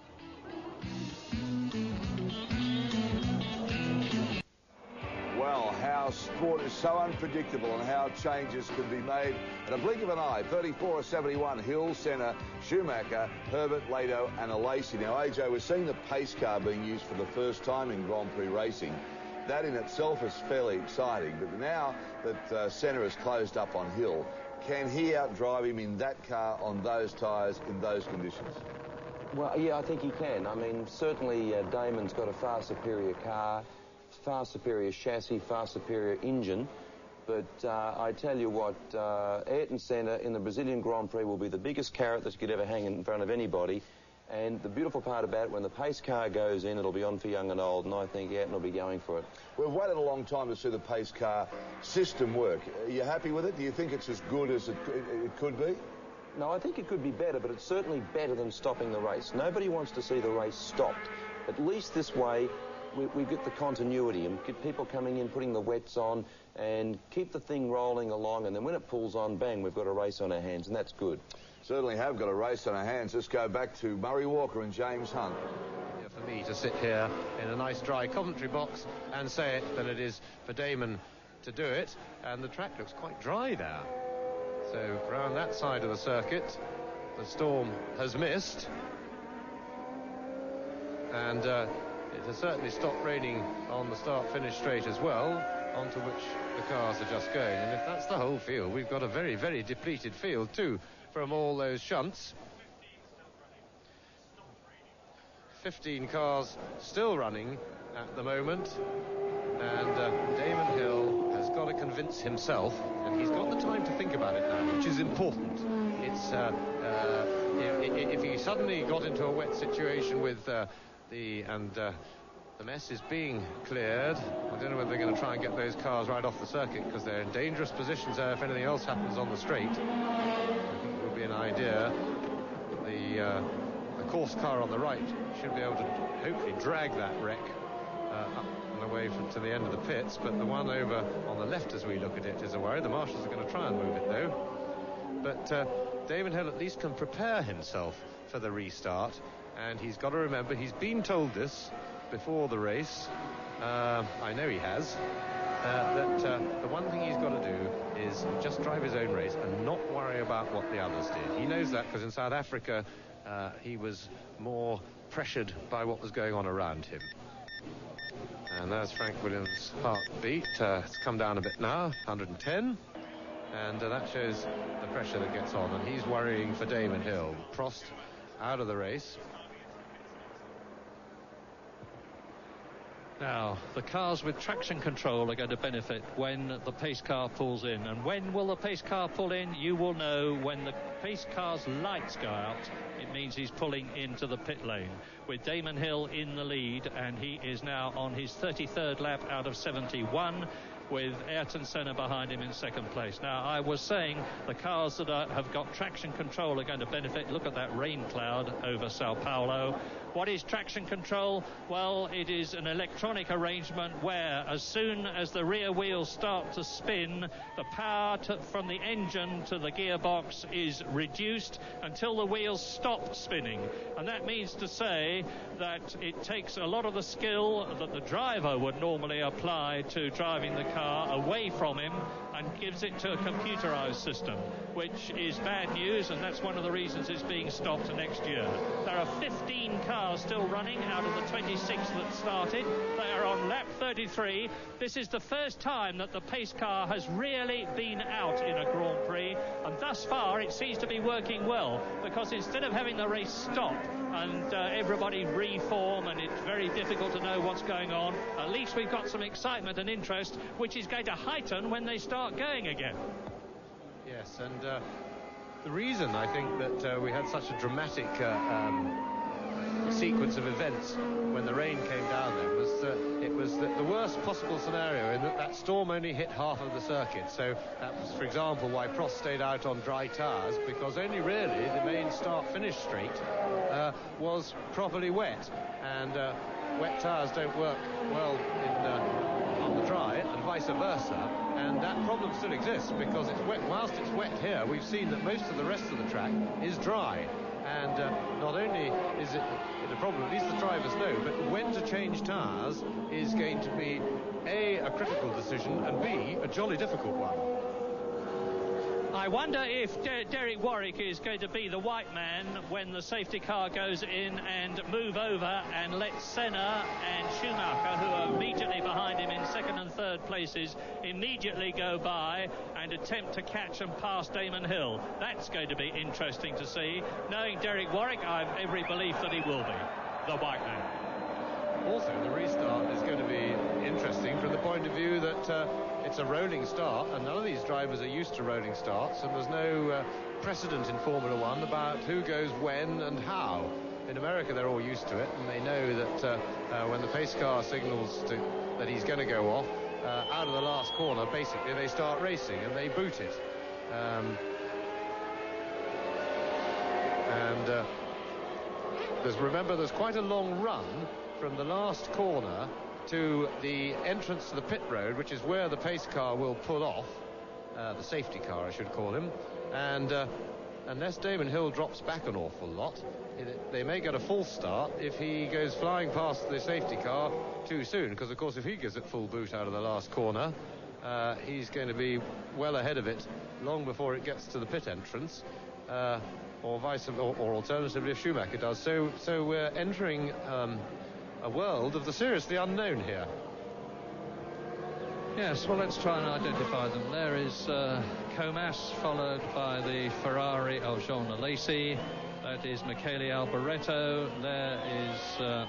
Well, how sport is so unpredictable and how changes can be made at a blink of an eye. 34-71, Hill, Senna, Schumacher, Herbert, Lado and Alesi. Now, AJ, we're seeing the pace car being used for the first time in Grand Prix racing. That in itself is fairly exciting, but now that Senna has closed up on Hill, can he outdrive him in that car on those tyres in those conditions? Well, yeah, I think he can. I mean, certainly Damon's got a far superior car, far superior chassis, far superior engine. But I tell you what, Ayrton Senna in the Brazilian Grand Prix will be the biggest carrot that you could ever hang in front of anybody. And the beautiful part about it, when the pace car goes in, it'll be on for young and old, and I think Ayrton will be going for it. We've waited a long time to see the pace car system work. Are you happy with it? Do you think it's as good as it could be? No, I think it could be better, but it's certainly better than stopping the race. Nobody wants to see the race stopped. At least this way, we get the continuity and get people coming in, putting the wets on, and keep the thing rolling along, and then when it pulls on, bang, we've got a race on our hands, and that's good. Certainly have got a race on our hands. Let's go back to Murray Walker and James Hunt. For me to sit here in a nice dry commentary box and say it than it is for Damon to do it, and the track looks quite dry there. So around that side of the circuit, the storm has missed, and it has certainly stopped raining on the start-finish straight as well, onto which the cars are just going. And if that's the whole field, we've got a very, very depleted field too from all those shunts. 15 cars still running at the moment, and Damon Hill has got to convince himself, and he's got the time to think about it now, which is important. It's if he suddenly got into a wet situation with the mess is being cleared. I don't know whether they're going to try and get those cars right off the circuit, because they're in dangerous positions there if anything else happens on the straight. I think it would be an idea. The course car on the right should be able to hopefully drag that wreck up and away to the end of the pits, but the one over on the left, as we look at it, is a worry. The marshals are going to try and move it, though. But Damon Hill at least can prepare himself for the restart, and he's got to remember, he's been told this before the race, I know he has, that the one thing he's got to do is just drive his own race and not worry about what the others did. He knows that because in South Africa he was more pressured by what was going on around him. And there's Frank Williams' heartbeat. It's come down a bit now, 110. And that shows the pressure that gets on. And he's worrying for Damon Hill. Prost out of the race. Now, the cars with traction control are going to benefit when the pace car pulls in. And when will the pace car pull in? You will know when the pace car's lights go out. It means he's pulling into the pit lane, with Damon Hill in the lead, and he is now on his 33rd lap out of 71, with Ayrton Senna behind him in second place. Now, I was saying the cars that have got traction control are going to benefit. Look at that rain cloud over Sao Paulo. What is traction control? Well, it is an electronic arrangement where as soon as the rear wheels start to spin, the power from the engine to the gearbox is reduced until the wheels stop spinning. And that means to say that it takes a lot of the skill that the driver would normally apply to driving the car away from him and gives it to a computerized system, which is bad news, and that's one of the reasons it's being stopped next year. There are 15 cars still running out of the 26 that started. They are on lap 33. This is the first time that the pace car has really been out in a Grand Prix, and thus far it seems to be working well, because instead of having the race stop and everybody reform and it's very difficult to know what's going on, at least we've got some excitement and interest, which is going to heighten when they start going again. Yes, and the reason I think that we had such a dramatic sequence of events when the rain came down then was it was the worst possible scenario, in that storm only hit half of the circuit. So that was, for example, why Prost stayed out on dry tyres, because only really the main start-finish straight was properly wet, and wet tyres don't work well on the dry, and vice versa. And that problem still exists because it's wet. Whilst it's wet here, we've seen that most of the rest of the track is dry. And not only is it a problem, at least the drivers know, but when to change tyres is going to be A, a critical decision, and B, a jolly difficult one. I wonder if Derek Warwick is going to be the white man when the safety car goes in and move over and let Senna and Schumacher, who are immediately behind him in second and third places, immediately go by and attempt to catch and pass Damon Hill. That's going to be interesting to see. Knowing Derek Warwick, I have every belief that he will be the white man. Also, the restart is going to be interesting from the point of view that it's a rolling start, and none of these drivers are used to rolling starts, and there's no precedent in Formula One about who goes when and how. In America, they're all used to it, and they know that when the pace car signals that he's going to go off, out of the last corner, basically, they start racing, and they boot it. Remember, there's quite a long run from the last corner to the entrance to the pit road, which is where the pace car will pull off, the safety car I should call him, and unless Damon Hill drops back an awful lot, they may get a false start if he goes flying past the safety car too soon, because of course if he gives it full boot out of the last corner, he's going to be well ahead of it long before it gets to the pit entrance, or alternatively if Schumacher does. So we're entering a world of the seriously unknown here. Yes, well, let's try and identify them. There is Comas, followed by the Ferrari of Jean Alesi. That is Michele Alboreto. There is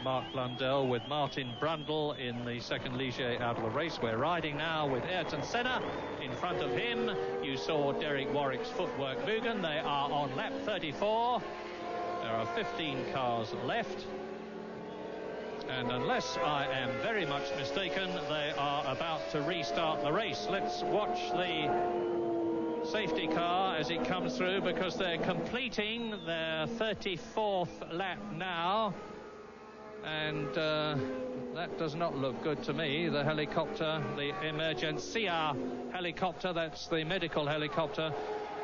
Mark Blundell with Martin Brundle in the second Ligier out of the race. We're riding now with Ayrton Senna in front of him. You saw Derek Warwick's footwork, Lugan. They are on lap 34. There are 15 cars left. And unless I am very much mistaken, they are about to restart the race. Let's watch the safety car as it comes through, because they're completing their 34th lap now. And that does not look good to me. The helicopter, the Emergencia helicopter, that's the medical helicopter,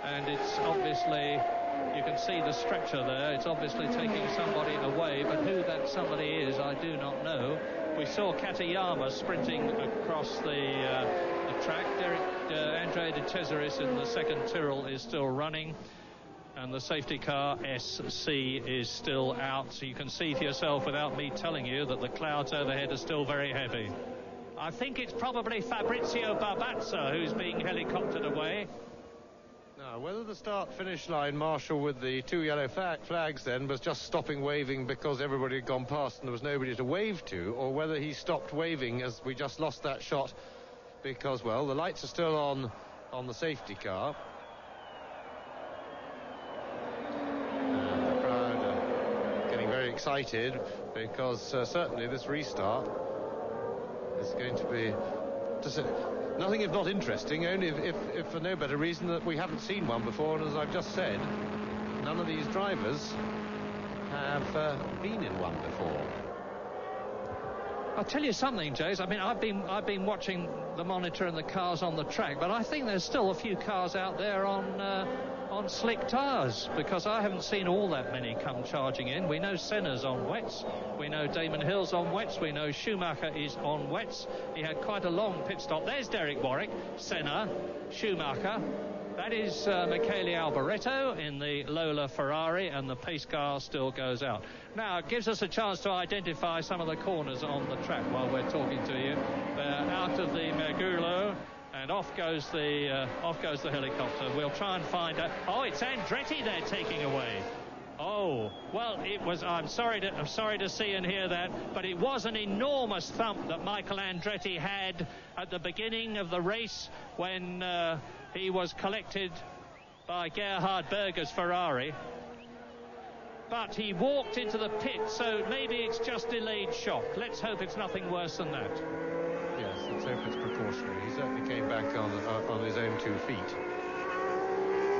and it's obviously, you can see the stretcher there, it's obviously taking somebody away, but who that somebody is, I do not know. We saw Katayama sprinting across the track. Andre de Cesaris in the second Tyrrell is still running, and the safety car SC is still out. So you can see for yourself, without me telling you, that the clouds overhead are still very heavy. I think it's probably Fabrizio Barbazza who's being helicoptered away. Now, whether the start-finish line marshal with the two yellow flags then was just stopping waving because everybody had gone past and there was nobody to wave to, or whether he stopped waving as we just lost that shot because, well, the lights are still on the safety car. And the crowd are getting very excited because certainly this restart is going to be nothing if not interesting, only if for no better reason that we haven't seen one before, and as I've just said, none of these drivers have been in one before. I'll tell you something, James. I mean, I've been watching the monitor and the cars on the track, but I think there's still a few cars out there on slick tyres, because I haven't seen all that many come charging in. We know Senna's on wets, we know Damon Hill's on wets, we know Schumacher is on wets. He had quite a long pit stop. There's Derek Warwick, Senna, Schumacher. That is Michele Alboreto in the Lola Ferrari, and the pace car still goes out. Now, it gives us a chance to identify some of the corners on the track while we're talking to you. They're out of the Mergulo, and off goes the helicopter. We'll try and find out. Oh, it's Andretti they're taking away. Oh, well, it was. I'm sorry to see and hear that, but it was an enormous thump that Michael Andretti had at the beginning of the race when he was collected by Gerhard Berger's Ferrari. But he walked into the pit, so maybe it's just delayed shock. Let's hope it's nothing worse than that. Yes, let's hope it's precautionary. He certainly came back on his own 2 feet.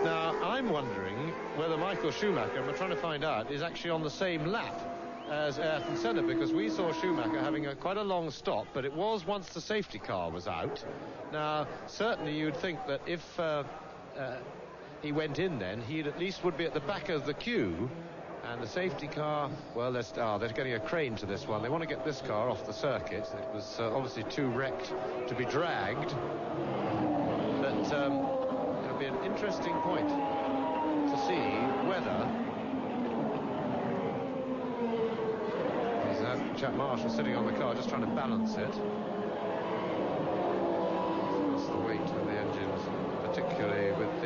Now, I'm wondering whether Michael Schumacher, and we're trying to find out, is actually on the same lap as Ayrton Senna, because we saw Schumacher having quite a long stop, but it was once the safety car was out. Now, certainly you'd think that if he went in then, he at least would be at the back of the queue, and the safety car, well, they're getting a crane to this one. They want to get this car off the circuit. It was obviously too wrecked to be dragged, but it'll be an interesting point to see whether Chap Marshall sitting on the car just trying to balance it. That's the weight of the engines, particularly with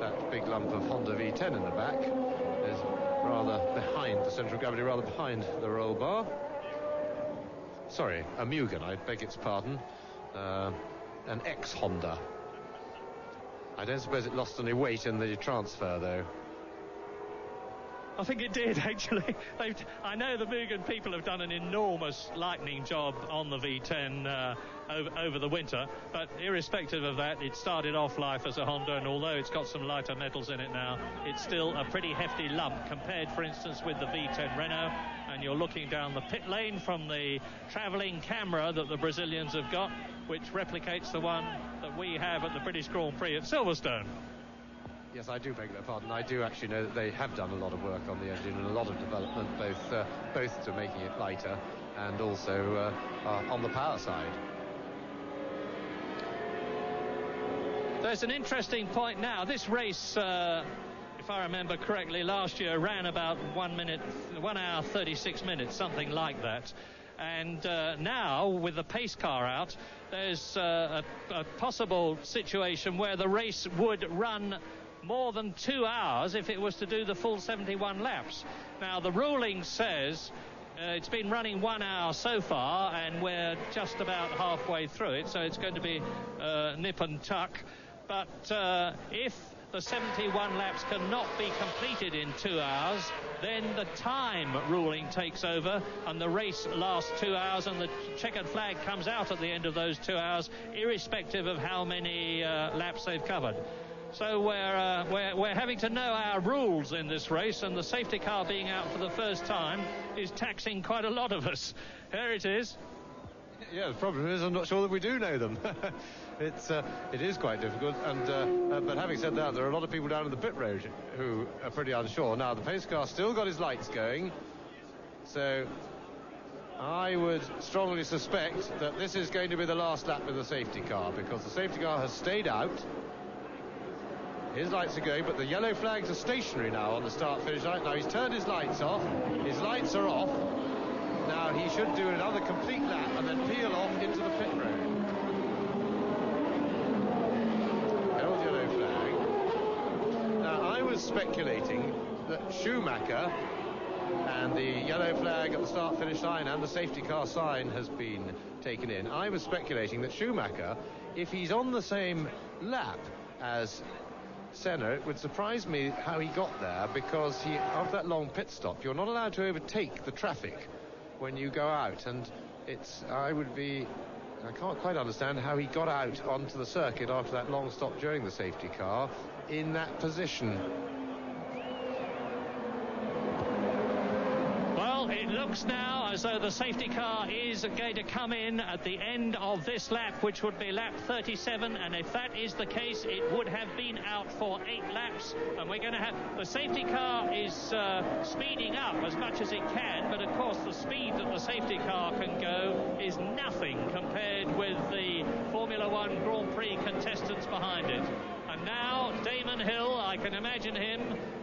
that big lump of Honda V10 in the back, is rather behind the centre of gravity, rather behind the roll bar. Sorry, a Mugen, I beg its pardon. An ex-Honda. I don't suppose it lost any weight in the transfer, though. I think it did, actually. I know the Mugen people have done an enormous lightning job on the V10 over the winter, but irrespective of that, it started off life as a Honda, and although it's got some lighter metals in it now, it's still a pretty hefty lump compared, for instance, with the V10 Renault. And you're looking down the pit lane from the travelling camera that the Brazilians have got, which replicates the one that we have at the British Grand Prix at Silverstone. Yes, I do beg their pardon. I do actually know that they have done a lot of work on the engine and a lot of development, both to making it lighter and also on the power side. There's an interesting point now. This race, if I remember correctly, last year ran about 1 hour 36 minutes, something like that. And now, with the pace car out, there's a possible situation where the race would run more than 2 hours if it was to do the full 71 laps. Now, the ruling says it's been running 1 hour so far, and we're just about halfway through it, so it's going to be nip and tuck. But if the 71 laps cannot be completed in 2 hours, then the time ruling takes over and the race lasts 2 hours and the checkered flag comes out at the end of those 2 hours, irrespective of how many laps they've covered. So we're having to know our rules in this race, and the safety car being out for the first time is taxing quite a lot of us. Here it is. Yeah, the problem is I'm not sure that we do know them. It is quite difficult, and but having said that, there are a lot of people down in the pit road who are pretty unsure. Now, the pace car still got his lights going, so I would strongly suspect that this is going to be the last lap with the safety car, because the safety car has stayed out. His lights are going, but the yellow flags are stationary now on the start-finish line. Now, he's turned his lights off. His lights are off. Now, he should do another complete lap and then peel off into the pit road. Held yellow flag. Now, I was speculating that Schumacher and the yellow flag at the start-finish line and the safety car sign has been taken in. I was speculating that Schumacher, if he's on the same lap as Senna, it would surprise me how he got there, because after that long pit stop, you're not allowed to overtake the traffic when you go out, and I can't quite understand how he got out onto the circuit after that long stop during the safety car in that position. Well, it looks now as though the safety car is going to come in at the end of this lap, which would be lap 37, and if that is the case, it would have been out for 8 laps, and we're going to have the safety car is speeding up as much as it can, but of course the speed that the safety car can go is nothing compared with the Formula One Grand Prix contestants behind it. And now Damon Hill, I can imagine him,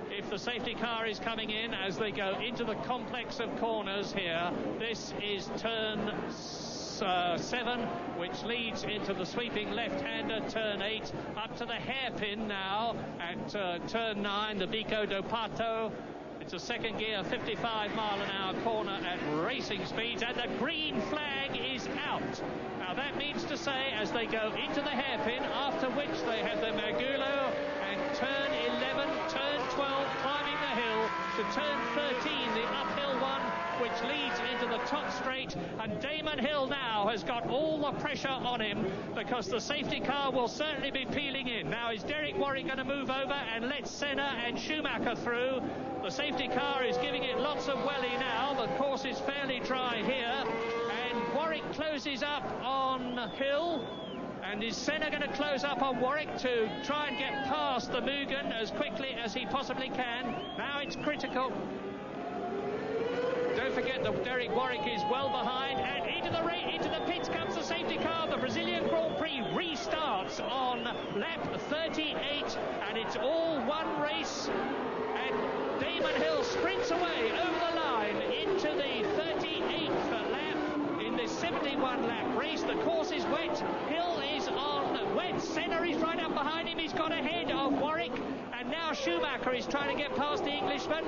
if the safety car is coming in as they go into the complex of corners here. This is turn 7, which leads into the sweeping left-hander, turn 8, up to the hairpin now at turn 9, the Bico do Pato. It's a second gear, 55-mile-an-hour corner at racing speeds, and the green flag is out. Now that means to say, as they go into the hairpin, after which they have the Magulo and turn 11, turn 12, climbing the hill, to turn 13, the uphill one, which leads into the top straight, and Damon Hill now has got all the pressure on him, because the safety car will certainly be peeling in. Now, is Derek Warwick going to move over and let Senna and Schumacher through? The safety car is giving it lots of welly now. The course is fairly dry here, and Warwick closes up on Hill. And is Senna going to close up on Warwick to try and get past the Mugen as quickly as he possibly can? Now it's critical. Don't forget that Derek Warwick is well behind, and into the pits comes the safety car. The Brazilian Grand Prix restarts on lap 38, and it's all one race. And Damon Hill sprints away over the line into the 38th lap in this 71-lap race. The course is wet. Hill is on wet. Senna is right up behind him. He's got ahead of Warwick, and now Schumacher is trying to get past the Englishman.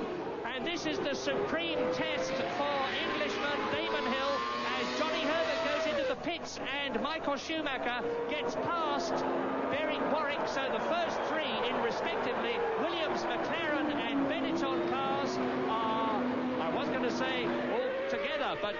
And this is the supreme test for Englishman Damon Hill, as Johnny Herbert goes into the pits and Michael Schumacher gets past Derek Warwick. So the first 3 in respectively Williams, McLaren and Benetton cars are, I was going to say, all together, but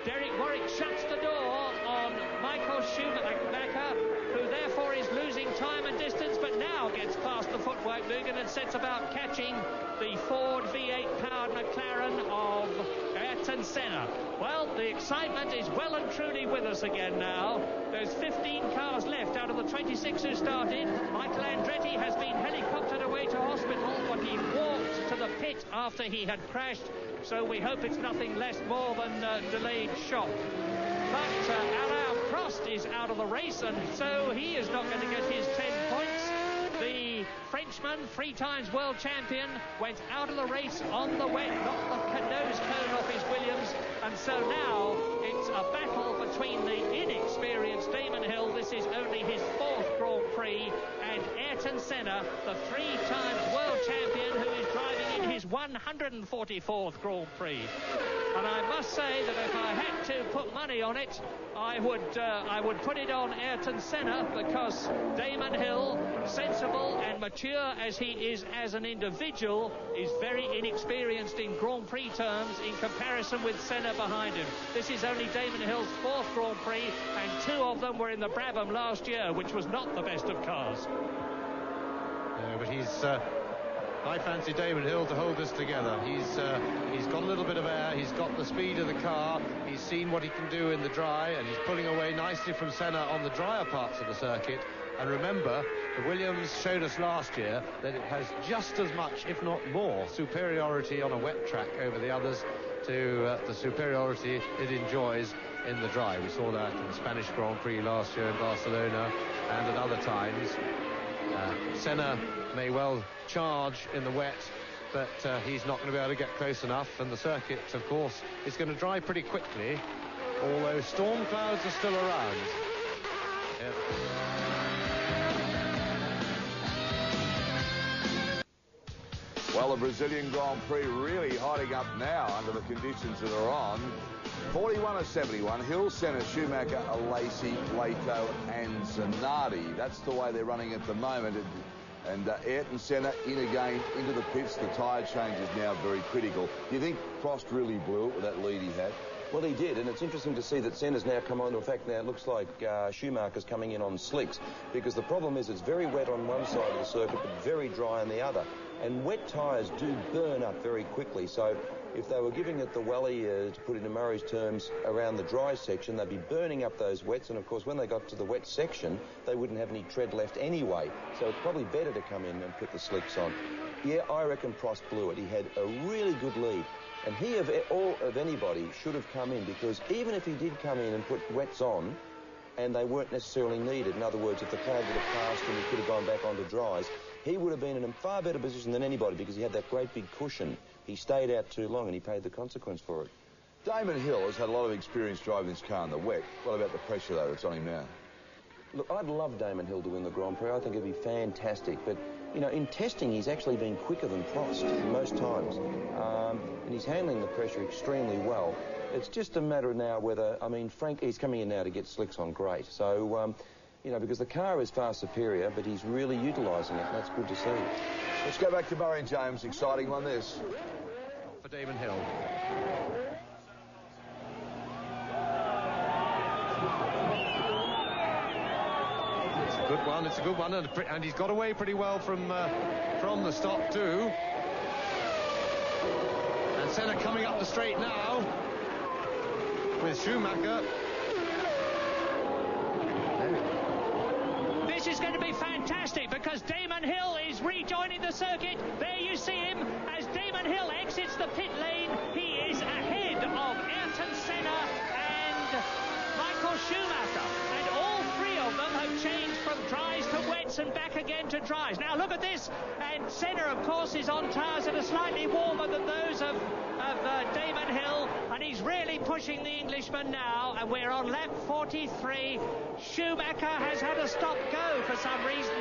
Derek Warwick shuts the door on Michael Schumacher, who therefore is losing time and distance, but now gets past the footwork Mugen and sets about catching the Ford V8-powered McLaren of Ayrton Senna. Well, the excitement is well and truly with us again now. There's 15 cars left out of the 26 who started. Michael Andretti has been helicoptered away to hospital, but he walked to the pit after he had crashed, so we hope it's nothing more than delayed shock. But Alain Prost is out of the race, and so he is not going to get his 10 points. The Frenchman, 3 times world champion, went out of the race on the wet, knocked the nose cone off his Williams, and so now it's a battle between the inexperienced Damon Hill. This is only his 4th Grand Prix, and Ayrton Senna, the 3 times world champion, who is driving in his 144th Grand Prix. And I must say that if I had to put money on it, I would put it on Ayrton Senna, because Damon Hill, sensible and mature as he is as an individual, is very inexperienced in Grand Prix terms in comparison with Senna behind him. This is only Damon Hill's 4th Grand Prix, and 2 of them were in the Brabham last year, which was not the best of cars. Yeah, but I fancy Damon Hill to hold this together. He's got a little bit of air, he's got the speed of the car, he's seen what he can do in the dry, and he's pulling away nicely from Senna on the drier parts of the circuit. And remember, the Williams showed us last year that it has just as much, if not more, superiority on a wet track over the others to the superiority it enjoys in the dry. We saw that in the Spanish Grand Prix last year in Barcelona, and at other times. Senna may well charge in the wet, but he's not going to be able to get close enough, and the circuit, of course, is going to dry pretty quickly, although storm clouds are still around. Yep. Well, the Brazilian Grand Prix really hotting up now under the conditions that are on. 41 of 71, Hill, Senna, Schumacher, Alesi, Lato and Zanardi. That's the way they're running at the moment. And Ayrton Senna in again into the pits. The tyre change is now very critical. Do you think Prost really blew it with that lead he had? Well, he did, and it's interesting to see that Senna's now come on. In fact, now it looks like Schumacher's coming in on slicks, because the problem is it's very wet on one side of the circuit but very dry on the other. And wet tyres do burn up very quickly, so if they were giving it the welly, to put it in Murray's terms, around the dry section, they'd be burning up those wets, and of course when they got to the wet section, they wouldn't have any tread left anyway. So it's probably better to come in and put the slicks on. Yeah, I reckon Prost blew it. He had a really good lead. And he, of anybody, should have come in, because even if he did come in and put wets on, and they weren't necessarily needed, in other words, if the cloud would have passed and he could have gone back onto dries, he would have been in a far better position than anybody, because he had that great big cushion. He stayed out too long and he paid the consequence for it. Damon Hill has had a lot of experience driving this car in the wet. What about the pressure, though, that's on him now? Look, I'd love Damon Hill to win the Grand Prix. I think it'd be fantastic. But, you know, in testing, he's actually been quicker than Prost most times. And he's handling the pressure extremely well. It's just a matter of now whether, I mean, Frank, he's coming in now to get slicks on great. So, you know, because the car is far superior, but he's really utilising it. That's good to see. Let's go back to Murray and James. Exciting one, this. For Damon Hill. It's a good one, and he's got away pretty well from the stop too. And Senna coming up the straight now with Schumacher. This is going to be fantastic, because Damon Hill is rejoining the circuit. There you see him as Damon Hill exits the pit lane. He is ahead of Ayrton Senna and Michael Schumacher, and all three of them have changed from dries to wets and back again to dries. Now look at this, and Senna of course is on tyres that are slightly warmer than those of Damon Hill, and he's really pushing the Englishman now, and we're on lap 43. Schumacher has had a stop-go for some reason,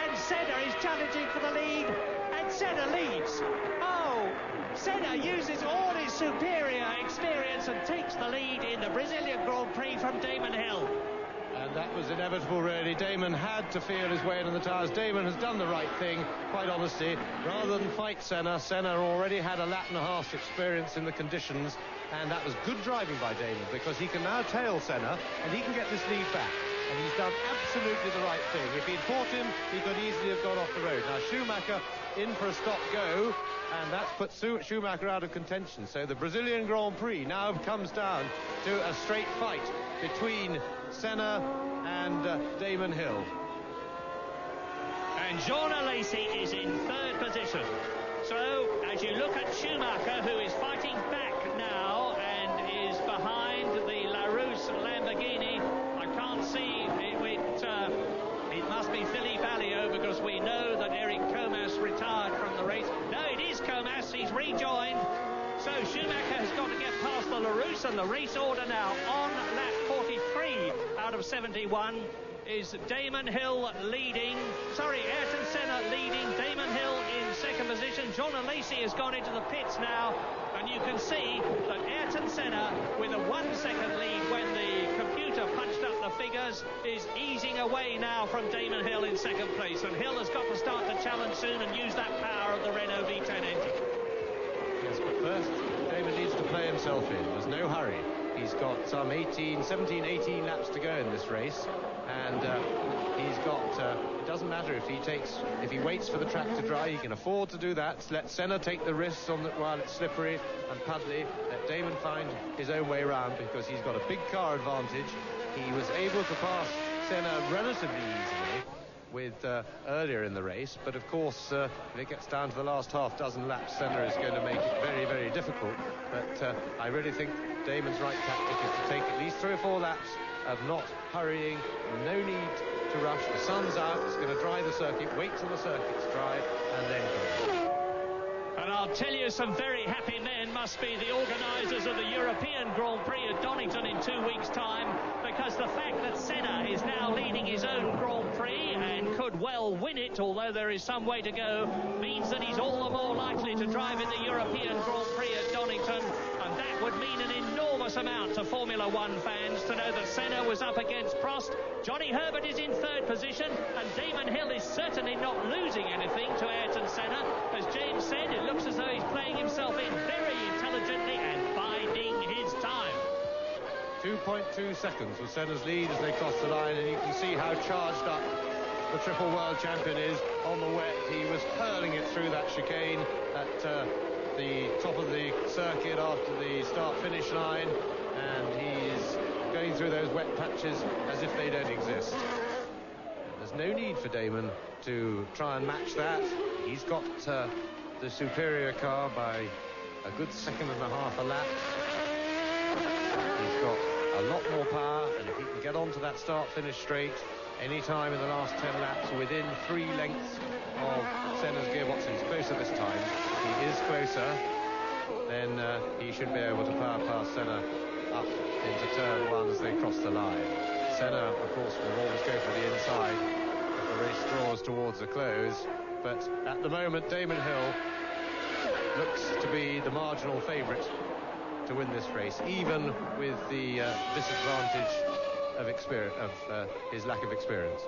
and Senna is challenging for the lead, and Senna leads. Oh, Senna uses all his superior experience and takes the lead in the Brazilian Grand Prix from Damon Hill. And that was inevitable, really. Damon had to feel his way into the tyres. Damon has done the right thing, quite honestly. Rather than fight Senna, Senna already had a lap and a half's experience in the conditions, and that was good driving by Damon, because he can now tail Senna, and he can get this lead back. And he's done absolutely the right thing. If he'd fought him, he could easily have gone off the road. Now, Schumacher in for a stop-go, and that's put Schumacher out of contention. So the Brazilian Grand Prix now comes down to a straight fight between Senna and Damon Hill. And Jean Alesi is in third position. So, as you look at Schumacher, who is fighting back now and is behind the LaRousse Lamborghini, I can't see it must be Philippe Alliot, because we know that Eric Comas retired from the race. No, it is Comas. He's rejoined. So Schumacher has got to get past the LaRousse, and the race order now on lap 43 out of 71. is Damon Hill leading. Sorry, Ayrton Senna leading. Damon Hill in second position. John Alesi has gone into the pits now, and you can see that Ayrton Senna, with a 1 second lead when the computer punched up the figures, is easing away now from Damon Hill in second place. And Hill has got to start the challenge soon and use that power of the Renault V10 engine. Yes, but first, Damon needs to play himself in. There's no hurry. He's got some 17, 18 laps to go in this race, and he's got. It doesn't matter if he waits for the track to dry. He can afford to do that. Let Senna take the risks while it's slippery and puddly. Let Damon find his own way around, because he's got a big car advantage. He was able to pass Senna relatively easily earlier in the race, but of course if it gets down to the last half dozen laps, Senna is going to make it very, very difficult. But I really think Damon's right tactic is to take at least 3 or 4 laps of not hurrying. No need to rush. The sun's out. It's going to dry the circuit. Wait till the circuit's dry and then go. And I'll tell you, some very happy men must be the organisers of the European Grand Prix at Donington in 2 weeks' time, because the fact that Senna is now leading his own Grand Prix and could well win it, although there is some way to go, means that he's all the more likely to drive in the European Grand Prix at Donington, and that would mean an enormous amount to Formula One fans to know that Senna was up against Prost. Johnny Herbert is in third position, and Damon Hill is certainly not losing anything to Ayrton Senna. As James said, it looks as though he's playing himself in very intelligently and biding his time. 2.2 seconds was Senna's lead as they crossed the line, and you can see how charged up the triple world champion is on the wet. He was hurling it through that chicane at the top of the circuit after the start-finish line, and he's going through those wet patches as if they don't exist. There's no need for Damon to try and match that. He's got the superior car by a good 1.5 seconds a lap. He's got a lot more power, and if he can get onto that start-finish straight any time in the last 10 laps within 3 lengths of Senna's gearbox, and he's closer this time, he is closer, then he should be able to power past Senna up into turn 1 as they cross the line. Senna, of course, will always go for the inside as the race draws towards a close, but at the moment Damon Hill looks to be the marginal favourite to win this race, even with the disadvantage of his lack of experience.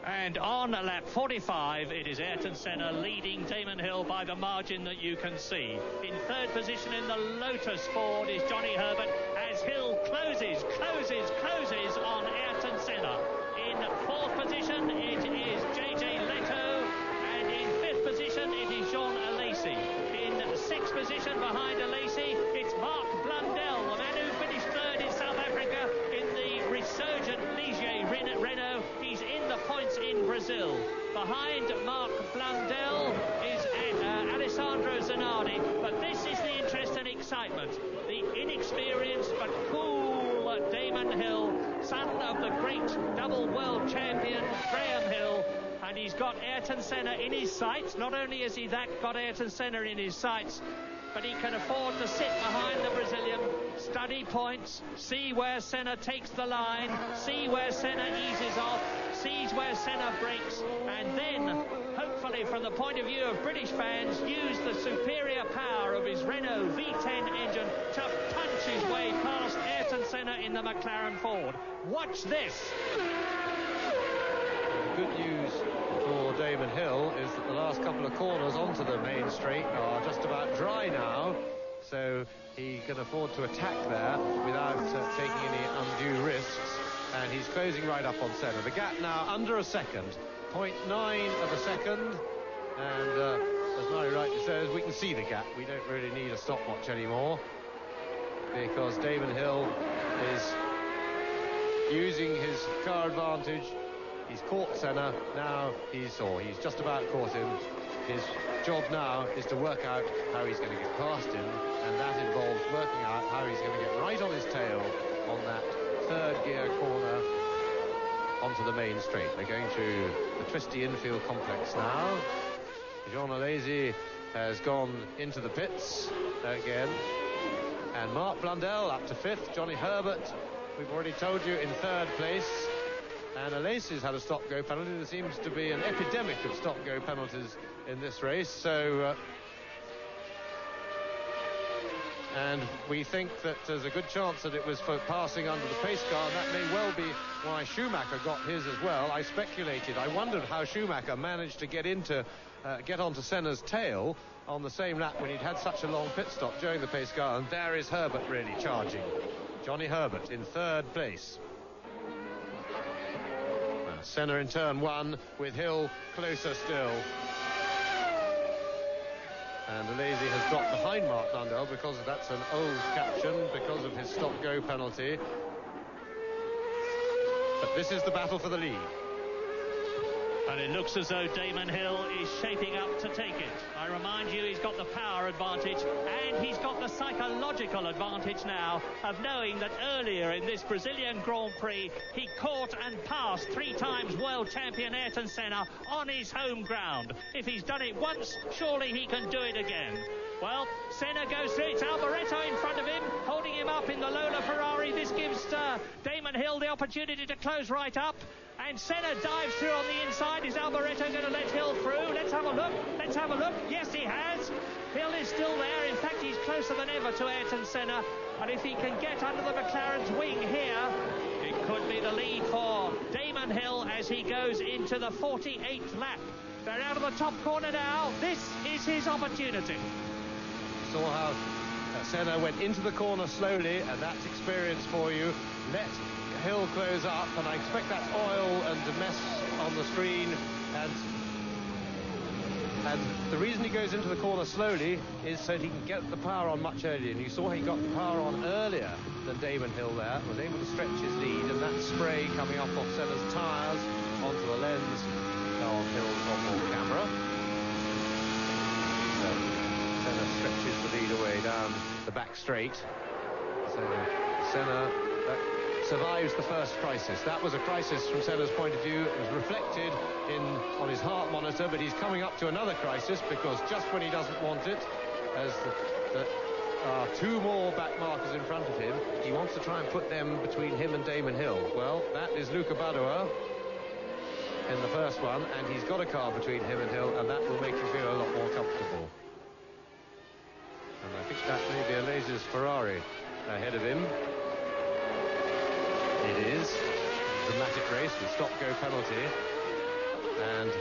And on lap 45, it is Ayrton Senna leading Damon Hill by the margin that you can see. In third position in the Lotus Ford is Johnny Herbert, as Hill closes on Ayrton Senna. In fourth position, it is JJ Leto, and in fifth position, it is Jean Alesi. In sixth position behind Alesi, it's Mark Blundell, the man who finished third in South Africa in the resurgent Ligier Renault. He's in the points in Brazil. Behind Mark Blundell is Alessandro Zanardi, but this is the interest and excitement. The inexperienced but cool Damon Hill, son of the great double world champion Graham Hill, and he's got Ayrton Senna in his sights. Not only has he got Ayrton Senna in his sights, but he can afford to sit behind the Brazilian, study points, see where Senna takes the line, see where Senna eases off, sees where Senna breaks, and then, hopefully from the point of view of British fans, use the superior power of his Renault V10 engine to punch his way past Ayrton Senna in the McLaren Ford. Watch this! The good news for Damon Hill is that the last couple of corners onto the main straight are just about dry now, so he can afford to attack there without taking any undue risks, and he's closing right up on Senna. The gap now under a second, 0.9 of a second, and as Murray rightly says, we can see the gap. We don't really need a stopwatch anymore, because Damon Hill is using his car advantage. He's caught Senna, now he's just about caught him. His job now is to work out how he's going to get past him, and that involves working out how he's going to get right on his tail on that third gear corner onto the main straight. They're going to the Twisty Infield complex now. Jean Alesi has gone into the pits again, and Mark Blundell up to fifth. Johnny Herbert, we've already told you, in third place. And Alacy's had a stop-go penalty. There seems to be an epidemic of stop-go penalties in this race. So, and we think that there's a good chance that it was for passing under the pace car, and that may well be why Schumacher got his as well. I speculated. I wondered how Schumacher managed to get onto Senna's tail on the same lap when he'd had such a long pit stop during the pace car, and there is Herbert really charging. Johnny Herbert in third place. Now, Senna in turn one, with Hill closer still. And Alesi has dropped behind Mark Blundell because that's an old caption because of his stop-go penalty. But this is the battle for the lead. And it looks as though Damon Hill is shaping up to take it. I remind you, he's got the power advantage, and he's got the psychological advantage now of knowing that earlier in this Brazilian Grand Prix, he caught and passed 3 times world champion Ayrton Senna on his home ground. If he's done it once, surely he can do it again. Well, Senna goes through. It's Alboreto in front of him, holding him up in the Lola Ferrari. This gives Damon Hill the opportunity to close right up. And Senna dives through on the inside. Is Alboreto going to let Hill through? Let's have a look. Let's have a look. Yes, he has. Hill is still there. In fact, he's closer than ever to Ayrton Senna. And if he can get under the McLaren's wing here, it could be the lead for Damon Hill as he goes into the 48th lap. They're out of the top corner now. This is his opportunity. Saw how Senna went into the corner slowly, and that's experience for you. Let Hill close up, and I expect that's oil and a mess on the screen, and the reason he goes into the corner slowly is so that he can get the power on much earlier, and you saw he got the power on earlier than Damon Hill there, was able to stretch his lead, and that spray coming off of Senna's tyres onto the lens of Hill's off-board camera. So Senna stretches the lead away down the back straight. So Senna survives the first crisis. That was a crisis from Senna's point of view. It was reflected on his heart monitor, but he's coming up to another crisis because just when he doesn't want it, as there are 2 more back markers in front of him, he wants to try and put them between him and Damon Hill. Well, that is Luca Badoer in the first one, and he's got a car between him and Hill, and that will make him feel a lot more comfortable. And I think that may be Alesi's Ferrari ahead of him. It is a dramatic race with stop-go penalty, and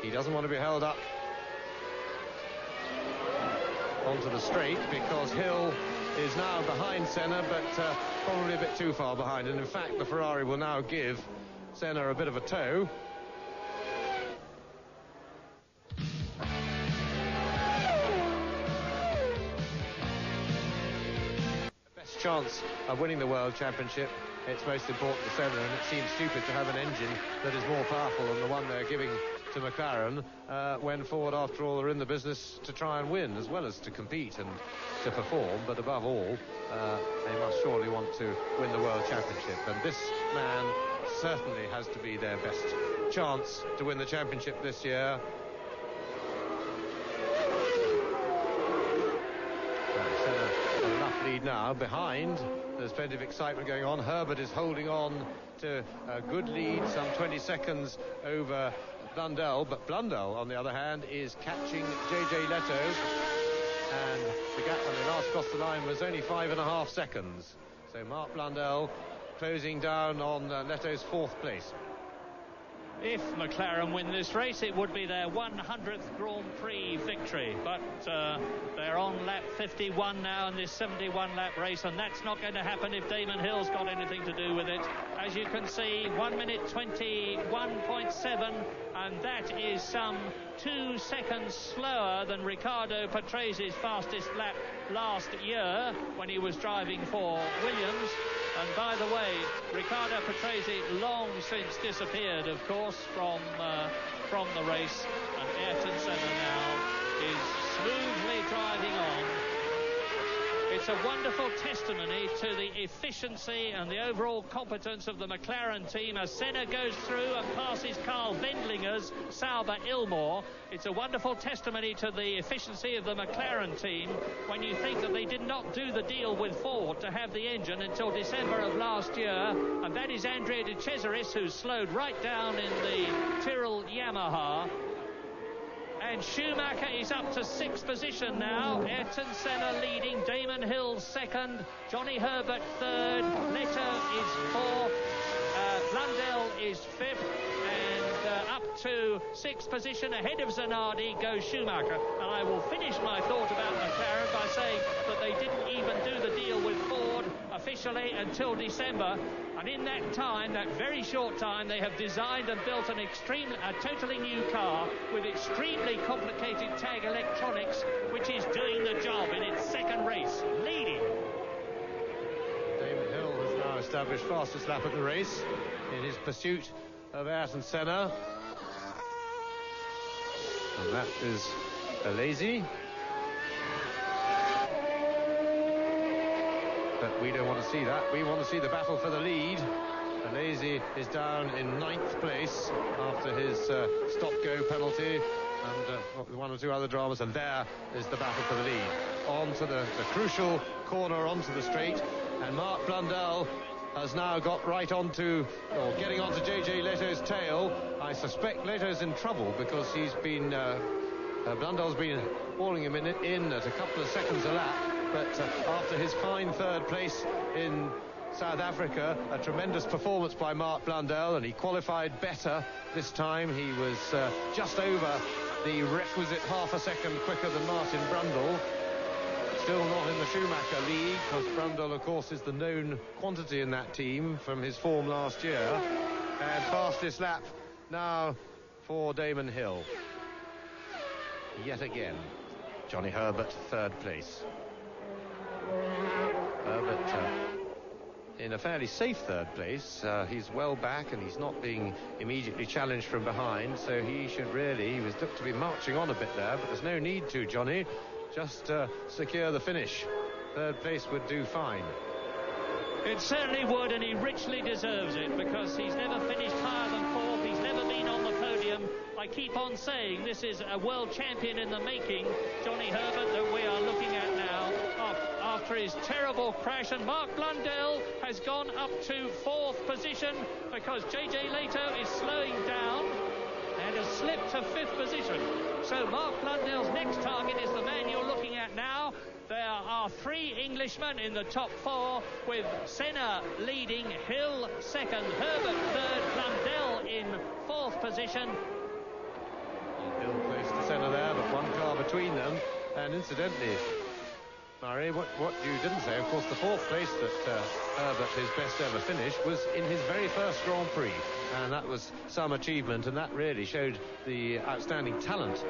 he doesn't want to be held up onto the straight because Hill is now behind Senna, but probably a bit too far behind, and in fact the Ferrari will now give Senna a bit of a tow. Best chance of winning the World Championship, it's most important to Senna, and it seems stupid to have an engine that is more powerful than the one they're giving to McLaren when Ford, after all, are in the business to try and win as well as to compete and to perform, but above all they must surely want to win the World Championship, and this man certainly has to be their best chance to win the championship this year. Senna got enough lead now behind. There's plenty of excitement going on. Herbert is holding on to a good lead, some 20 seconds over Blundell, but Blundell, on the other hand, is catching JJ Leto, and the gap when they last crossed the line was only 5.5 seconds. So Mark Blundell closing down on Leto's 4th place. If McLaren win this race, it would be their 100th Grand Prix victory. But they're on lap 51 now in this 71-lap race, and that's not going to happen if Damon Hill's got anything to do with it. As you can see, 1 minute 21.7, and that is some 2 seconds slower than Riccardo Patrese's fastest lap last year when he was driving for Williams. And by the way, Riccardo Patrese long since disappeared, of course, from the race, and Ayrton Senna now is smoothly driving on. It's a wonderful testimony to the efficiency and the overall competence of the McLaren team as Senna goes through and passes Carl Wendlinger's Sauber Ilmor. It's a wonderful testimony to the efficiency of the McLaren team when you think that they did not do the deal with Ford to have the engine until December of last year, and that is Andrea De Cesaris, who's slowed right down in the Tyrrell Yamaha. And Schumacher is up to 6th position now. Ayrton Senna leading, Damon Hill 2nd, Johnny Herbert 3rd, Leto is 4th, Blundell is 5th, and up to 6th position ahead of Zanardi goes Schumacher. And I will finish my thought about McLaren by saying that they didn't even do the deal with Ford officially until December. And in that time, that very short time, they have designed and built a totally new car with extremely complicated tag electronics, which is doing the job in its second race, leading. Damon Hill has now established fastest lap of the race in his pursuit of Ayrton Senna. And that is Alesi. But we don't want to see that. We want to see the battle for the lead. Alesi is down in 9th place after his stop-go penalty and one or two other dramas, and there is the battle for the lead. On to the crucial corner onto the straight, and Mark Blundell has now got right onto, or getting onto JJ Leto's tail. I suspect Leto's in trouble because he's been, Blundell's been hauling him in at a couple of seconds a lap. But after his fine 3rd place in South Africa, a tremendous performance by Mark Blundell, and he qualified better this time. He was just over the requisite half a second quicker than Martin Brundle. Still not in the Schumacher league, because Brundle, of course, is the known quantity in that team from his form last year. And fastest lap now for Damon Hill. Yet again, Johnny Herbert 3rd place. Herbert in a fairly safe 3rd place. He's well back and he's not being immediately challenged from behind, so he should really, he was looked to be marching on a bit there, but there's no need to, Johnny. Just secure the finish. 3rd place would do fine. It certainly would, and he richly deserves it, because he's never finished higher than 4th. He's never been on the podium. I keep on saying this is a world champion in the making, Johnny Herbert, that we are looking at now after his terrible crash. And Mark Blundell has gone up to 4th position because JJ Leto is slowing down and has slipped to 5th position. So Mark Blundell's next target is the man you're looking at now. There are 3 Englishmen in the top 4, with Senna leading, Hill 2nd, Herbert 3rd, Blundell in 4th position. Hill placed the Senna there, but one car between them. And incidentally, Murray, what you didn't say, of course, the 4th place that Herbert, his best ever finish, was in his very first Grand Prix. And that was some achievement, and that really showed the outstanding talent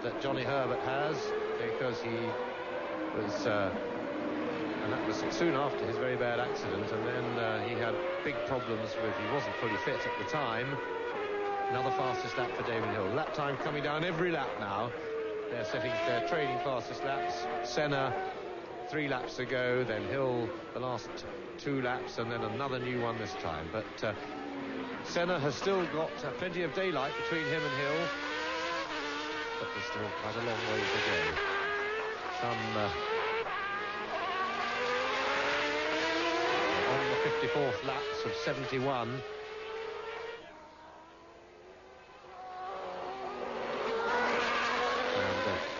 that Johnny Herbert has, because he was, and that was soon after his very bad accident, and then he had big problems with, he wasn't fully fit at the time. Another fastest lap for Damon Hill. Lap time coming down every lap now. They're trading fastest laps. Senna 3 laps ago, then Hill the last 2 laps, and then another new one this time. But Senna has still got plenty of daylight between him and Hill, but there's still quite a long way to go. On the 54th laps of 71.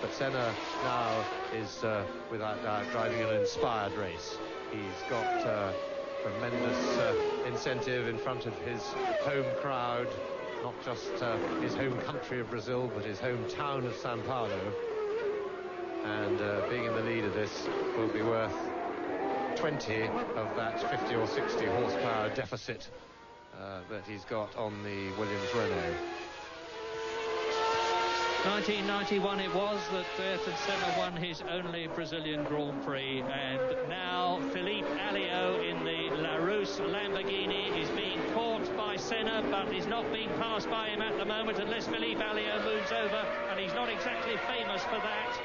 But Senna now is, without doubt, driving an inspired race. He's got tremendous incentive in front of his home crowd, not just his home country of Brazil, but his hometown of Sao Paulo. And being in the lead of this will be worth 20 of that 50 or 60 horsepower deficit that he's got on the Williams Renault. 1991 it was that Ayrton Senna won his only Brazilian Grand Prix, and now Filipe Alliot in the Larousse Lamborghini is being caught by Senna, but is not being passed by him at the moment unless Filipe Alliot moves over, and he's not exactly famous for that.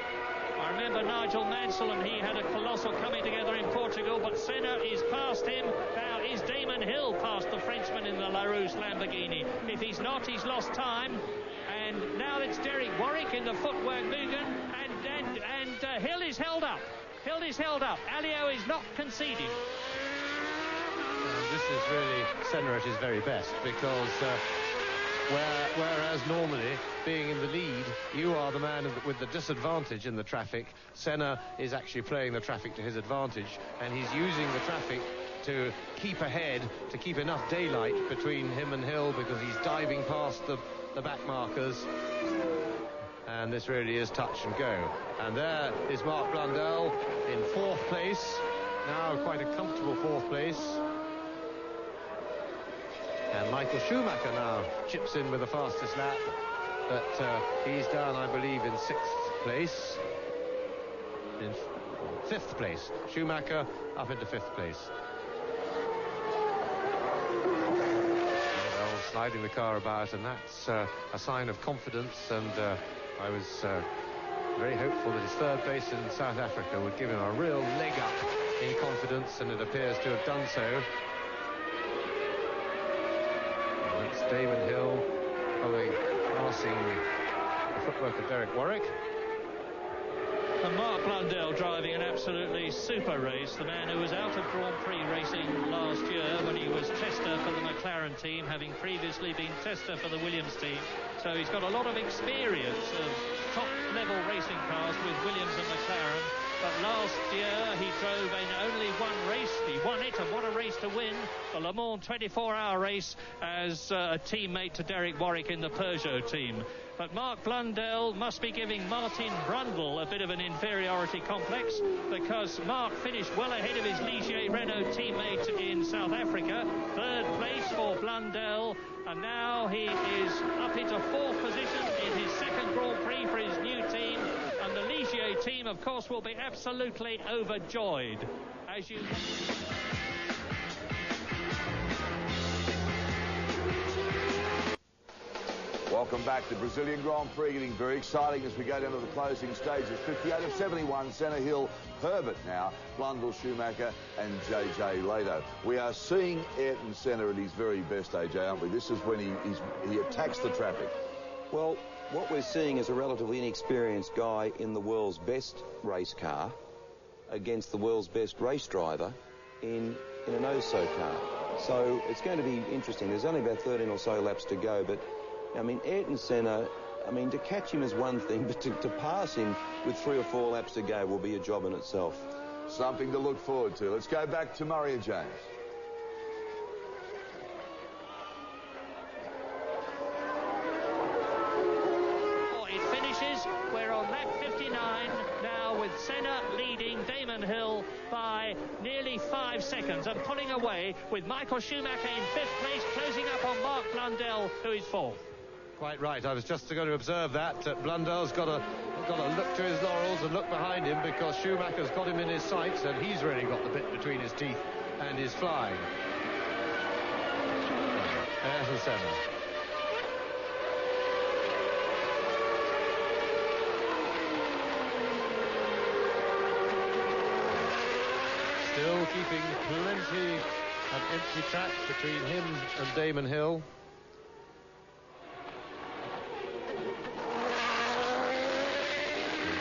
I remember Nigel Mansell and he had a colossal coming together in Portugal, but Senna is past him. Now is Damon Hill past the Frenchman in the Larousse Lamborghini? If he's not, he's lost time. And now it's Derek Warwick in the footwork Mugen, and Hill is held up. Hill is held up. Alliot is not conceding. This is really Senna at his very best, because whereas normally, being in the lead, you are the man with the disadvantage in the traffic, Senna is actually playing the traffic to his advantage, and he's using the traffic to keep ahead, to keep enough daylight between him and Hill, because he's diving past the back markers. And this really is touch and go. And there is Mark Blundell in fourth place, now quite a comfortable fourth place. And Michael Schumacher now chips in with the fastest lap, but he's down, I believe, in sixth place. In fifth place. Schumacher up into fifth place. Well, sliding the car about, and that's a sign of confidence, and I was very hopeful that his third place in South Africa would give him a real leg up in confidence, and it appears to have done so. It's Damon Hill passing the footwork of Derek Warwick. And Mark Blundell driving an absolutely super race, the man who was out of Grand Prix racing last year when he was tester for the McLaren team, having previously been tester for the Williams team. So he's got a lot of experience of top-level racing cars with Williams and McLaren. But last year he drove in only one race. He won it, and what a race to win, the Le Mans 24-hour race, as a teammate to Derek Warwick in the Peugeot team. But Mark Blundell must be giving Martin Brundle a bit of an inferiority complex, because Mark finished well ahead of his Ligier Renault teammate in South Africa. Third place for Blundell, and now he is up into fourth position in his second Grand Prix for his new team. And the Ligier team, of course, will be absolutely overjoyed. As you... Welcome back to Brazilian Grand Prix, getting very exciting as we go down to the closing stages. 58 of 71, Senna, Hill, Herbert now, Blundell, Schumacher and JJ Lehto. We are seeing Ayrton Senna at his very best, AJ, aren't we? This is when he attacks the traffic. Well, what we're seeing is a relatively inexperienced guy in the world's best race car against the world's best race driver in an oh-so car. So it's going to be interesting. There's only about 13 or so laps to go, but I mean, Ayrton Senna, I mean, to catch him is one thing, but to pass him with 3 or 4 laps to go will be a job in itself. Something to look forward to. Let's go back to Murray and James. It finishes. We're on lap 59 now, with Senna leading Damon Hill by nearly 5 seconds and pulling away, with Michael Schumacher in 5th place, closing up on Mark Blundell, who is 4th. Quite right. I was just going to observe that. Blundell's got to look to his laurels and look behind him, because Schumacher's got him in his sights, and he's really got the bit between his teeth and is flying. Ayrton Senna. Still keeping plenty of empty track between him and Damon Hill.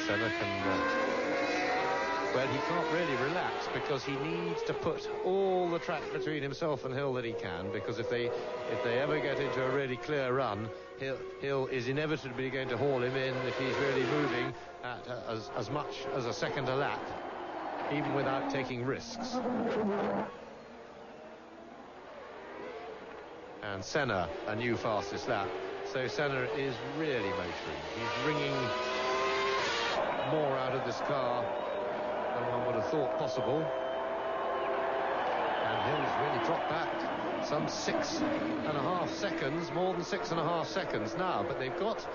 Senna well, he can't really relax, because he needs to put all the track between himself and Hill that he can, because if they ever get into a really clear run, Hill is inevitably going to haul him in if he's really moving at as much as a second a lap, even without taking risks. And Senna, a new fastest lap. So Senna is really motoring. He's wringing more out of this car than one would have thought possible. And Hill's really dropped back some 6.5 seconds, more than 6.5 seconds now, but they've got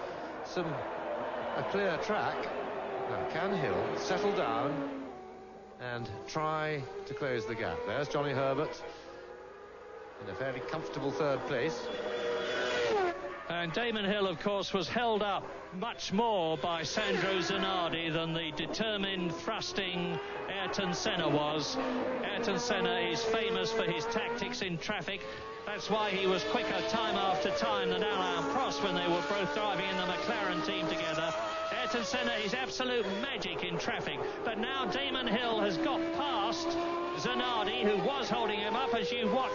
a clear track. Now, can Hill settle down and try to close the gap? There's Johnny Herbert in a fairly comfortable third place. And Damon Hill, of course, was held up much more by Sandro Zanardi than the determined, thrusting Ayrton Senna was. Ayrton Senna is famous for his tactics in traffic. That's why he was quicker time after time than Alain Prost when they were both driving in the McLaren team together. Ayrton Senna is absolute magic in traffic, but now Damon Hill has got past Zanardi, who was holding him up. As you watch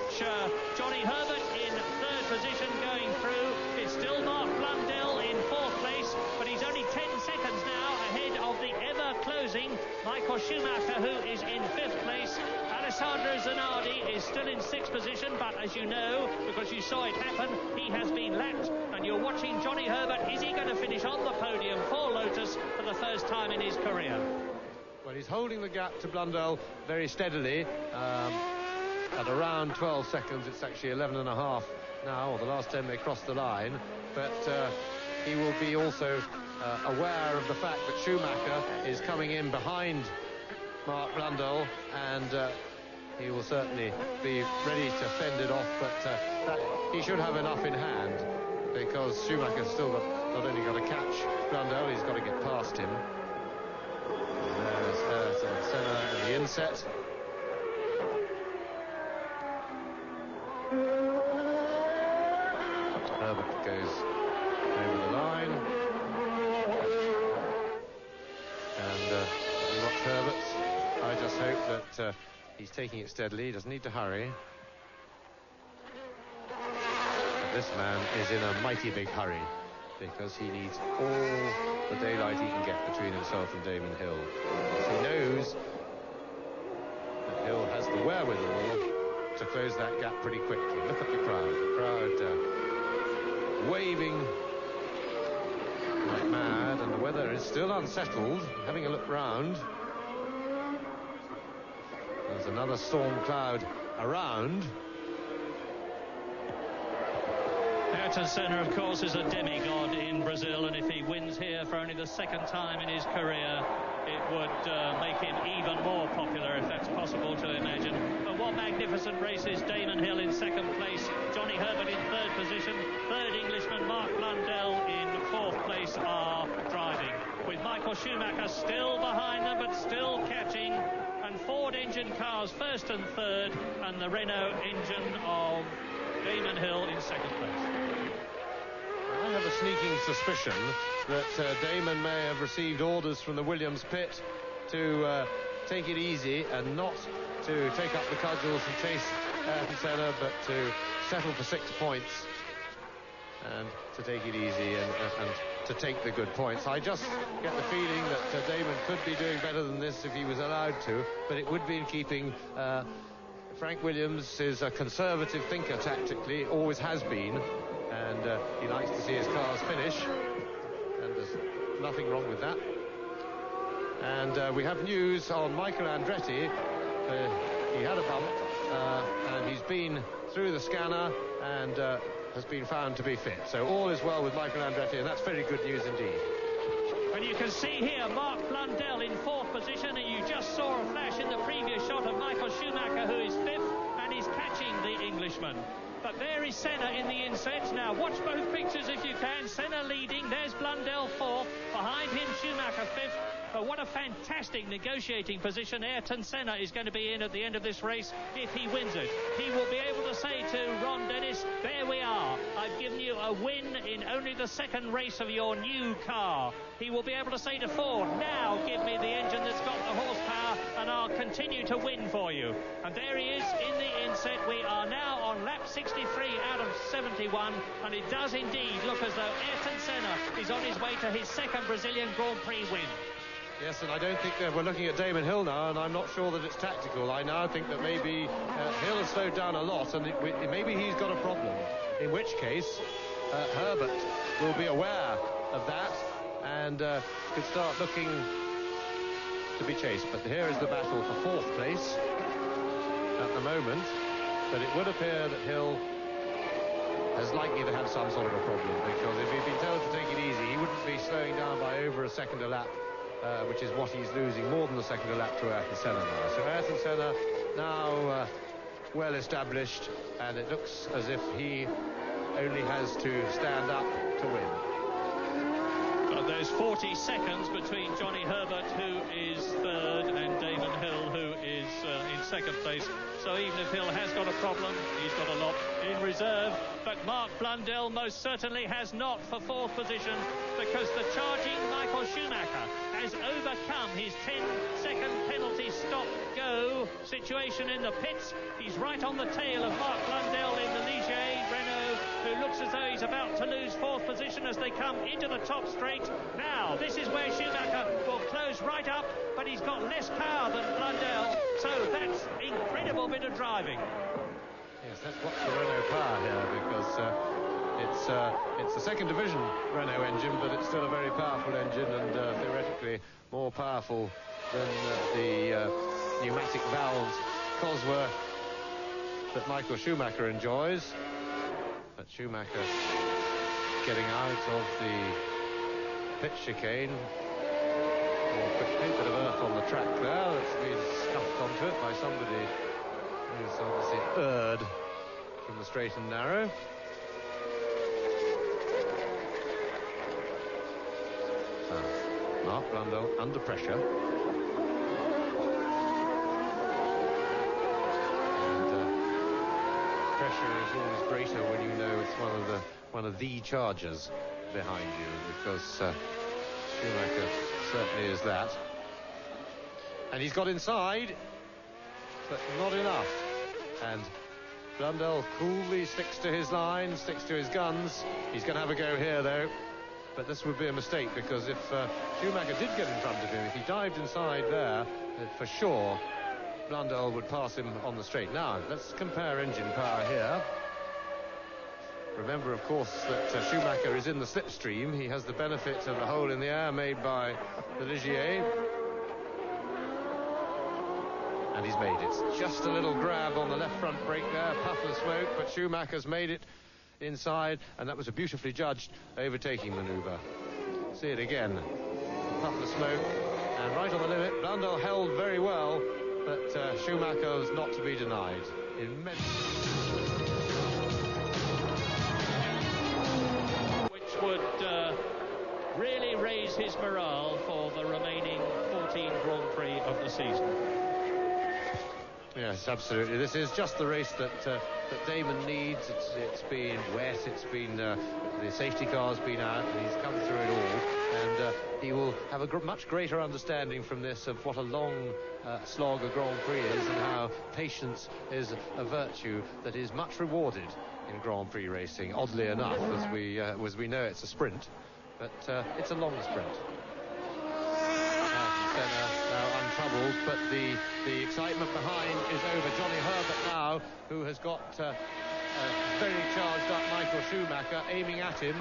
Johnny Herbert in third position going through, it's still Mark Blundell in fourth place, but he's only 10 seconds now ahead of the ever-closing Michael Schumacher, who is in fifth place. Alessandro Zanardi is still in sixth position, but as you know, because you saw it happen, he has been lapped, and you're watching Johnny Herbert. Is he going to finish on the podium for Lotus for the first time in his career? Well, he's holding the gap to Blundell very steadily. At around 12 seconds, it's actually 11.5 now, or the last 10 they crossed the line. But he will be also aware of the fact that Schumacher is coming in behind Mark Blundell, and he will certainly be ready to fend it off, but he should have enough in hand, because Schumacher's still not only got to catch Blundell, he's got to get past him. And there's Ayrton Senna in the inset. Herbert goes over the line, and we watch Herbert. I just hope that he's taking it steadily. He doesn't need to hurry. But this man is in a mighty big hurry, because he needs all the daylight he can get between himself and Damon Hill. He knows that Hill has the wherewithal to close that gap pretty quickly. Look at the crowd. The crowd waving like mad, and the weather is still unsettled. Having a look round, there's another storm cloud around. Ayrton Senna, of course, is a demigod in Brazil, and if he wins here for only the second time in his career, it would make him even more popular, if that's possible to imagine. But what magnificent races. Damon Hill in second place, Johnny Herbert in third position, third Englishman Mark Blundell in fourth place are driving, with Michael Schumacher still behind them, but still catching, and Ford engine cars first and third, and the Renault engine of Damon Hill in second place. I have a sneaking suspicion that Damon may have received orders from the Williams pit to take it easy and not to take up the cudgels and chase Ayrton Senna, but to settle for 6 points and to take it easy and to take the good points. I just get the feeling that Damon could be doing better than this if he was allowed to, but it would be in keeping. Frank Williams is a conservative thinker tactically, always has been, and he likes to see his cars finish, and there's nothing wrong with that. And we have news on Michael Andretti. He had a bump, and he's been through the scanner and has been found to be fit. So all is well with Michael Andretti, and that's very good news indeed. And you can see here Mark Blundell in fourth position, and you just saw a flash in the previous shot of Michael Schumacher, who is fifth and is catching the Englishman. But there is Senna in the inset. Now watch both pictures if you can. Senna leading, there's Blundell fourth, behind him Schumacher fifth. But what a fantastic negotiating position Ayrton Senna is going to be in at the end of this race if he wins it. He will be able to say to Ron Dennis, there we are, I've given you a win in only the second race of your new car. He will be able to say to Ford, now give me the engine that's got the horsepower and I'll continue to win for you. And there he is in the inset. We are now on lap 63 out of 71, and it does indeed look as though Ayrton Senna is on his way to his second Brazilian Grand Prix win. Yes, and I don't think that we're looking at Damon Hill now, and I'm not sure that it's tactical. I now think that maybe Hill has slowed down a lot, and maybe he's got a problem. In which case, Herbert will be aware of that and could start looking to be chased. But here is the battle for fourth place at the moment. But it would appear that Hill is likely to have some sort of a problem, because if he'd been told to take it easy, he wouldn't be slowing down by over a second a lap. Which is what he's losing, more than the second a lap to Ayrton Senna now. So Ayrton Senna now well established, and it looks as if he only has to stand up to win. Well, there's 40 seconds between Johnny Herbert, who is third, and Damon Hill, who is in second place. So even if Hill has got a problem, he's got a lot in reserve. But Mark Blundell most certainly has not for fourth position, because the charging Michael Schumacher has overcome his 10-second penalty stop-go situation in the pits. He's right on the tail of Mark Blundell in the Ligier Renault, who looks as though he's about to lose fourth position as they come into the top straight. Now, this is where Schumacher will close right up, but he's got less power than Blundell, so that's incredible bit of driving. Yes, let's watch the Renault power here, because it's the second division Renault engine, but it's still a very powerful engine, and theoretically more powerful than the pneumatic valves Cosworth that Michael Schumacher enjoys. But Schumacher getting out of the pit chicane more quickly. Bit of earth on the track there that's been scuffed onto it by somebody who's obviously erred from the straight and narrow. Mark Blundell under pressure. Pressure is always greater when you know it's one of the chargers behind you, because Schumacher certainly is that. And he's got inside, but not enough. And Blundell coolly sticks to his line, sticks to his guns. He's going to have a go here, though. But this would be a mistake, because if Schumacher did get in front of him, if he dived inside there, for sure Blundell would pass him on the straight. Now, let's compare engine power here. Remember, of course, that Schumacher is in the slipstream. He has the benefit of the hole in the air made by the Ligier. And he's made it. Just a little grab on the left front brake there, puff of smoke, but Schumacher's made it inside, and that was a beautifully judged overtaking manoeuvre. See it again. Puff of smoke, and right on the limit. Blundell held very well, but Schumacher was not to be denied. Immense. Which would really raise his morale for the remaining 14 Grand Prix of the season. Yes, absolutely. This is just the race that Damon needs. It's been wet, it's been the safety car's been out, and he's come through it all, and he will have a much greater understanding from this of what a long slog a Grand Prix is, and how patience is a virtue that is much rewarded in Grand Prix racing. Oddly enough, as we know, it's a sprint, but it's a long sprint. Now untroubled, but the excitement behind is over. Johnny Herbert now, who has got a very charged up Michael Schumacher aiming at him.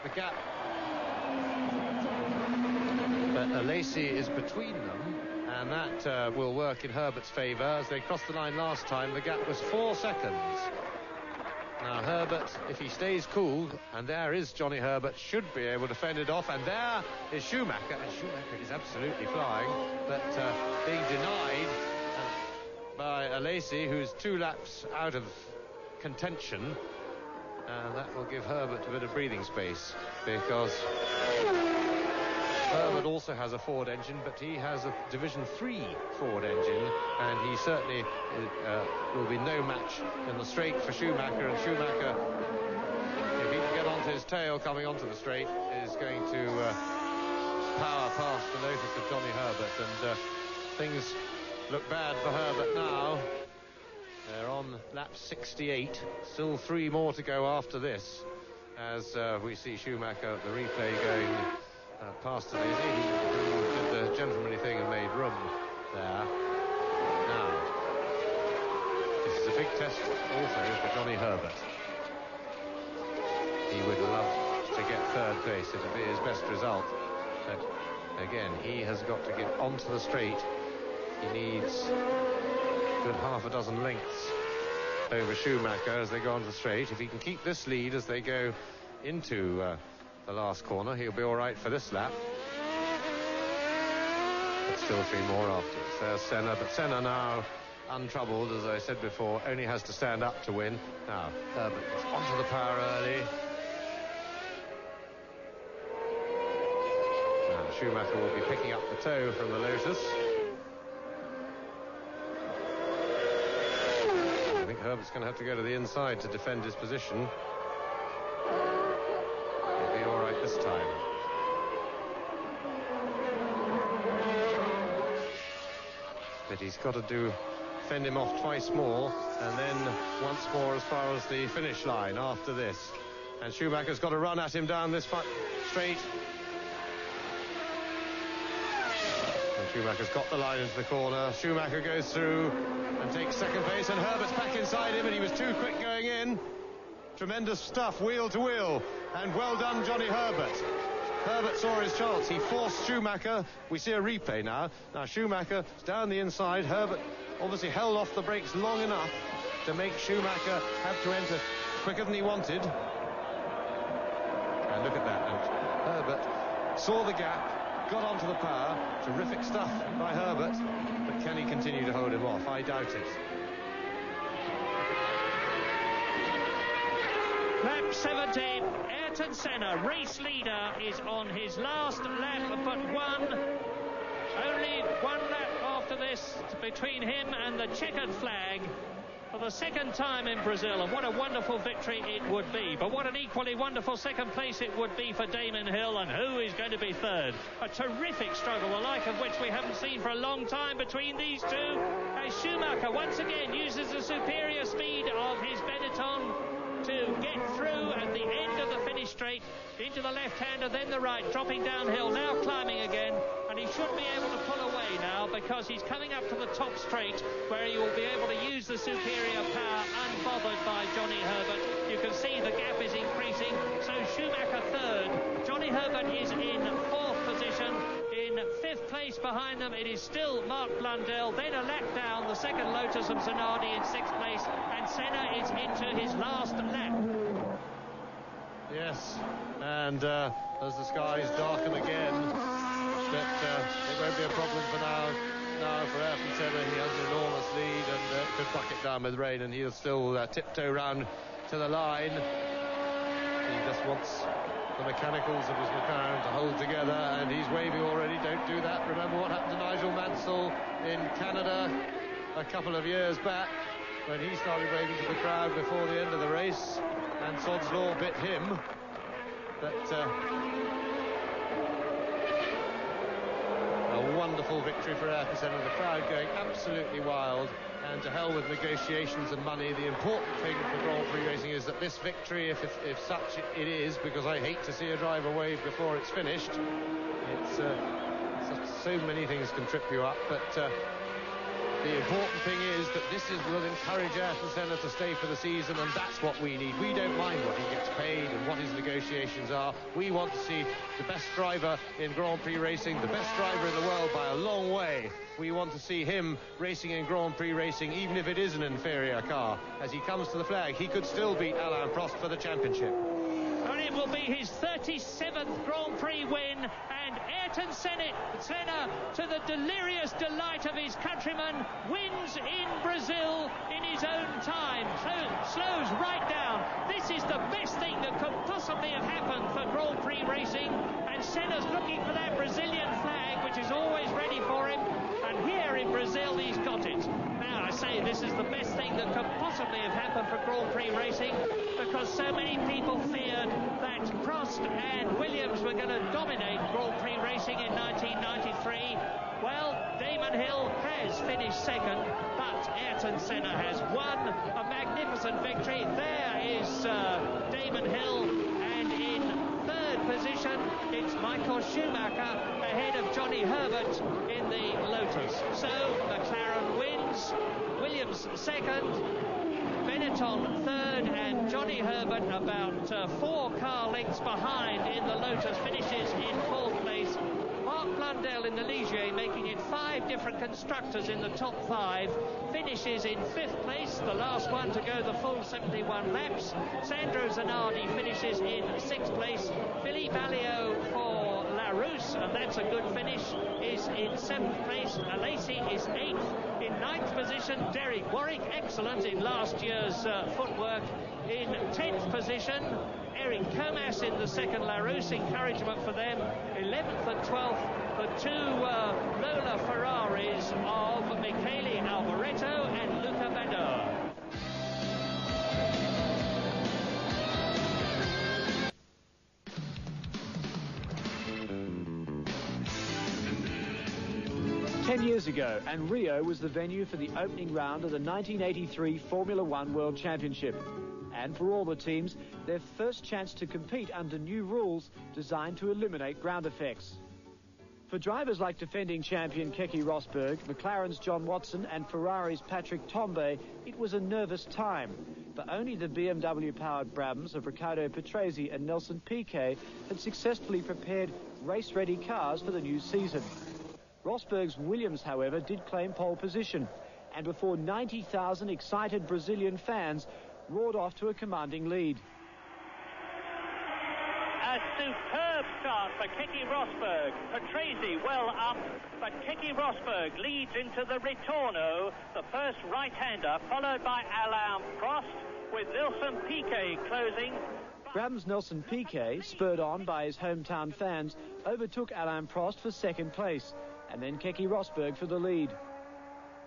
The gap, but Lacey is between them, and that will work in Herbert's favour. As they crossed the line last time, the gap was 4 seconds. Now Herbert, if he stays cool, and there is Johnny Herbert, should be able to fend it off, and there is Schumacher, and Schumacher is absolutely flying, but being denied by Lacey, who's 2 laps out of contention, and that will give Herbert a bit of breathing space, because Herbert also has a Ford engine, but he has a Division 3 Ford engine, and he certainly will be no match in the straight for Schumacher. And Schumacher, if he can get onto his tail coming onto the straight, is going to power past the notice of Johnny Herbert, and things look bad for Herbert now. They're on lap 68, still 3 more to go after this, as we see Schumacher at the replay going past the lady who did the gentlemanly thing and made room there. Now, this is a big test also for Johnny Herbert. He would love to get 3rd place. It would be his best result. But again, he has got to get onto the straight. He needs a good half a dozen lengths over Schumacher as they go onto the straight. If he can keep this lead as they go into the last corner, he'll be all right for this lap. But still 3 more afterwards. There's Senna, but Senna now untroubled, as I said before, only has to stand up to win. Now, Herbert gets onto the power early. And Schumacher will be picking up the toe from the Lotus. I think Herbert's going to have to go to the inside to defend his position. He'll be all right this time. But he's got to fend him off twice more, and then once more as far as the finish line after this. And Schumacher's got to run at him down this straight. And Schumacher's got the line into the corner. Schumacher goes through and takes second place, and Herbert's back inside him, and he was too quick going in. Tremendous stuff, wheel to wheel, and well done, Johnny Herbert. Herbert saw his chance. He forced Schumacher. We see a replay now. Now Schumacher is down the inside. Herbert obviously held off the brakes long enough to make Schumacher have to enter quicker than he wanted. And look at that. And Herbert saw the gap, got onto the power. Terrific stuff by Herbert. But can he continue to hold him off? I doubt it. Lap 17, Ayrton Senna, race leader, is on his last lap but one. Only one lap after this between him and the checkered flag for the second time in Brazil, and what a wonderful victory it would be. But what an equally wonderful second place it would be for Damon Hill, and who is going to be third? A terrific struggle, the like of which we haven't seen for a long time between these two, as Schumacher once again uses the superior speed of his Benetton to get through at the end of the finish straight into the left-hander, then the right, dropping downhill, now climbing again, and he should be able to pull away now because he's coming up to the top straight where he will be able to use the superior power unbothered by Johnny Herbert. You can see the gap is increasing, so Schumacher third, Johnny Herbert is in fourth position. In fifth place behind them it is still Mark Blundell, then a lap down the second Lotus of Zanardi in sixth place, and Senna is into his last lap. Yes, and as the skies darken again, that it won't be a problem for now for Ayrton Senna. He has an enormous lead and could bucket down with rain, and he'll still tiptoe round to the line. He just wants the mechanicals of his McLaren to hold together, and he's waving already. Don't do that. Remember what happened to Nigel Mansell in Canada a couple of years back when he started waving to the crowd before the end of the race, and Sod's Law bit him. But a wonderful victory for Ayrton Senna, the crowd going absolutely wild. And to hell with negotiations and money. The important thing for Grand Prix racing is that this victory, if such it is, because I hate to see a driver wave before it's finished. It's so many things can trip you up, but the important thing is that this will encourage Ayrton Senna to stay for the season, and that's what we need. We don't mind what he gets paid and what his negotiations are. We want to see the best driver in Grand Prix racing, the best driver in the world by a long way. We want to see him racing in Grand Prix racing, even if it is an inferior car. As he comes to the flag, he could still beat Alain Prost for the championship. And it will be his 37th Grand Prix win, and Ayrton Senna, to the delirious delight of his countrymen, wins in Brazil in his own time. Slows right down. This is the best thing that could possibly have happened for Grand Prix racing, and Senna's looking for that Brazilian flag, which is always ready for him, and here in Brazil he's got it. Now I say this is the best thing that could possibly have happened for Grand Prix racing, because so many people feared that Prost and Williams were going to dominate Grand Prix racing in 1993. Well, Damon Hill has finished second, but Ayrton Senna has won a magnificent victory. There is Damon Hill, and in third position it's Michael Schumacher ahead of Johnny Herbert in the Lotus. So McLaren wins, Williams second, Benetton third, and Johnny Herbert about 4 car lengths behind in the Lotus finishes in fourth place. Mark Blundell in the Ligier, making it 5 different constructors in the top 5, finishes in 5th place, the last one to go the full 71 laps. Sandro Zanardi finishes in 6th place. Philippe Alliot for La Rousse, and that's a good finish, is in 7th place. Alesi is 8th. In 9th position, Derek Warwick, excellent in last year's footwork. In 10th position, Eric Comas in the second Larousse, encouragement for them. 11th and 12th, the two Lola Ferraris of Michele Alboreto and Luca Badoer. Years ago, and Rio was the venue for the opening round of the 1983 Formula One World Championship. And for all the teams, their first chance to compete under new rules designed to eliminate ground effects. For drivers like defending champion Keke Rosberg, McLaren's John Watson and Ferrari's Patrick Tambay, it was a nervous time. But only the BMW-powered Brabhams of Riccardo Patrese and Nelson Piquet had successfully prepared race-ready cars for the new season. Rosberg's Williams, however, did claim pole position, and before 90,000 excited Brazilian fans roared off to a commanding lead. A superb start for Keke Rosberg. Patrese well up, but Keke Rosberg leads into the Ritorno, the first right-hander, followed by Alain Prost, with Nelson Piquet closing. Brabham's Nelson Piquet, spurred on by his hometown fans, overtook Alain Prost for second place, and then Keke Rosberg for the lead.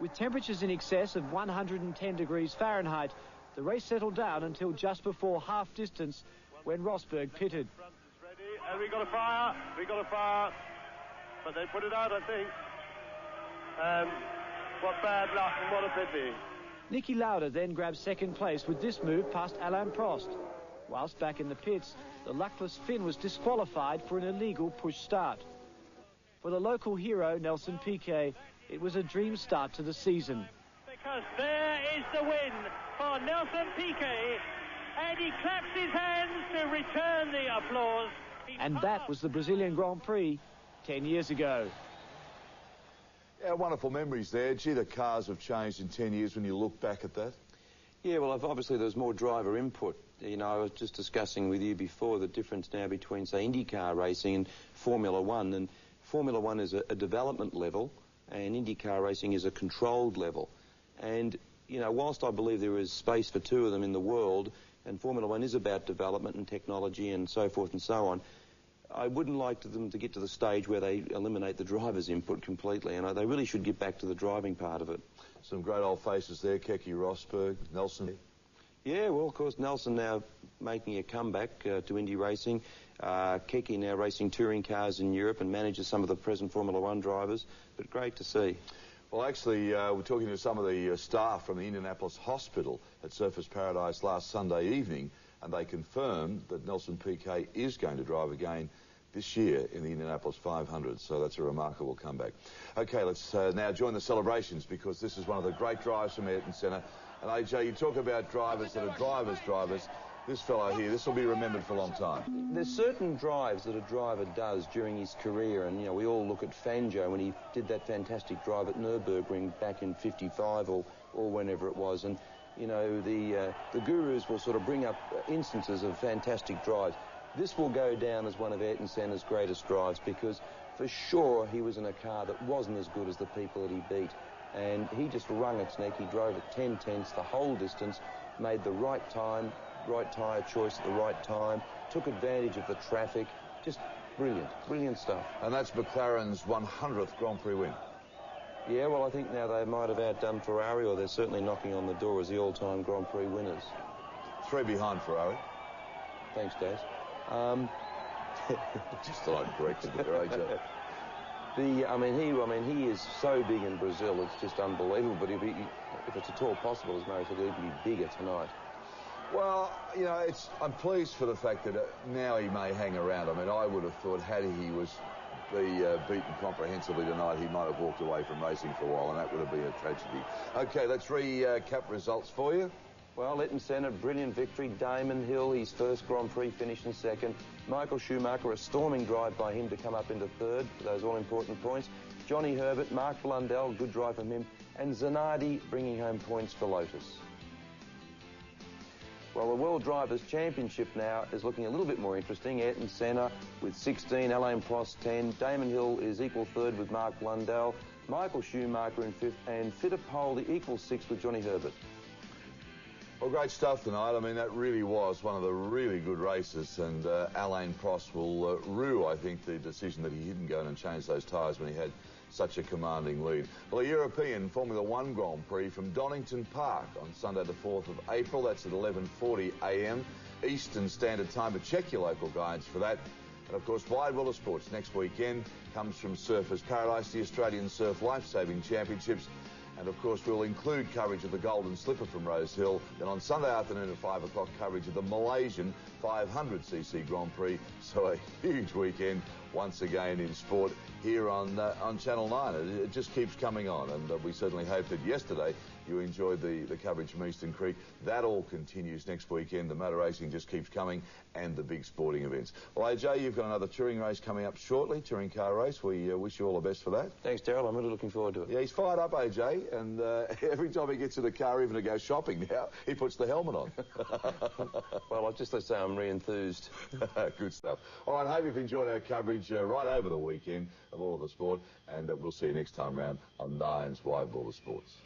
With temperatures in excess of 110 degrees Fahrenheit, the race settled down until just before half distance when Rosberg pitted. And we got a fire, but they put it out, I think. What bad luck and what a pity. Niki Lauda then grabbed second place with this move past Alain Prost. Whilst back in the pits, the luckless Finn was disqualified for an illegal push start. For the local hero, Nelson Piquet, it was a dream start to the season. Because there is the win for Nelson Piquet, and he claps his hands to return the applause. And that was the Brazilian Grand Prix 10 years ago. Yeah, wonderful memories there. Gee, the cars have changed in 10 years when you look back at that. Yeah, well, obviously there's more driver input. You know, I was just discussing with you before the difference now between, say, IndyCar racing and Formula One. And Formula One is a development level, and IndyCar racing is a controlled level. And, you know, whilst I believe there is space for two of them in the world, and Formula One is about development and technology and so forth and so on, I wouldn't like them to get to the stage where they eliminate the driver's input completely, and they really should get back to the driving part of it. Some great old faces there, Keke Rosberg, Nelson. Yeah, well, of course, Nelson now making a comeback to Indy racing. Keke now racing touring cars in Europe and manages some of the present Formula One drivers, but great to see. Well, actually, we're talking to some of the staff from the Indianapolis Hospital at Surfers Paradise last Sunday evening, and they confirmed that Nelson Piquet is going to drive again this year in the Indianapolis 500, so that's a remarkable comeback. Okay, let's now join the celebrations, because this is one of the great drives from Ayrton Senna. And AJ, you talk about drivers that are drivers. This fellow here, this will be remembered for a long time. There's certain drives that a driver does during his career, and, you know, we all look at Fangio when he did that fantastic drive at Nürburgring back in '55 or whenever it was, and, you know, the gurus will sort of bring up instances of fantastic drives. This will go down as one of Ayrton Senna's greatest drives, because for sure he was in a car that wasn't as good as the people that he beat, and he just wrung its neck. He drove at 10 tenths the whole distance, made the right time, right tyre choice at the right time, took advantage of the traffic. Just brilliant stuff. And that's McLaren's 100th Grand Prix win. Yeah, well, I think now they might have outdone Ferrari, or they're certainly knocking on the door as the all-time Grand Prix winners. 3 behind Ferrari. Thanks, Daz. Just thought I'd correct you there, AJ. He is so big in Brazil, it's just unbelievable. But if it's at all possible, as Murray said, he'll be bigger tonight. Well, you know, I'm pleased for the fact that now he may hang around. I mean, I would have thought had he was beaten comprehensively tonight, he might have walked away from racing for a while, and that would have been a tragedy. Okay, let's recap results for you. Well, Ayrton Senna, brilliant victory. Damon Hill, his first Grand Prix, finished in second. Michael Schumacher, a storming drive by him to come up into third for those all-important points. Johnny Herbert, Mark Blundell, good drive from him. And Zanardi bringing home points for Lotus. Well, the World Drivers' Championship now is looking a little bit more interesting. Ayrton Senna with 16, Alain Prost 10. Damon Hill is equal third with Mark Blundell. Michael Schumacher in 5th, and Fittipaldi equals 6th with Johnny Herbert. Well, great stuff tonight. I mean, that really was one of the really good races, and Alain Prost will rue, I think, the decision that he didn't go in and change those tyres when he had such a commanding lead. Well, a European Formula One Grand Prix from Donington Park on Sunday the 4th of April. That's at 11:40 a.m. Eastern Standard Time, but check your local guides for that. And of course, Wide World of Sports next weekend comes from Surfers Paradise, the Australian Surf Lifesaving Championships. And of course, we'll include coverage of the Golden Slipper from Rose Hill. Then on Sunday afternoon at 5 o'clock, coverage of the Malaysian 500cc Grand Prix. So a huge weekend once again in sport here on Channel 9. It just keeps coming on, and we certainly hope that yesterday you enjoyed the coverage from Eastern Creek. That all continues next weekend. The motor racing just keeps coming, and the big sporting events. Well, AJ, you've got another touring race coming up shortly, touring car race. We wish you all the best for that. Thanks, Daryl. I'm really looking forward to it. Yeah, he's fired up, AJ, and every time he gets in the car, even to go shopping now, he puts the helmet on. Well, I'll just say I'm re-enthused. Good stuff. All right, I hope you've enjoyed our coverage right over the weekend of all of the sport, and we'll see you next time round on Nine's Wide World of Sports.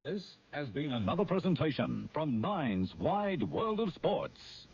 This has been another presentation from Nine's Wide World of Sports.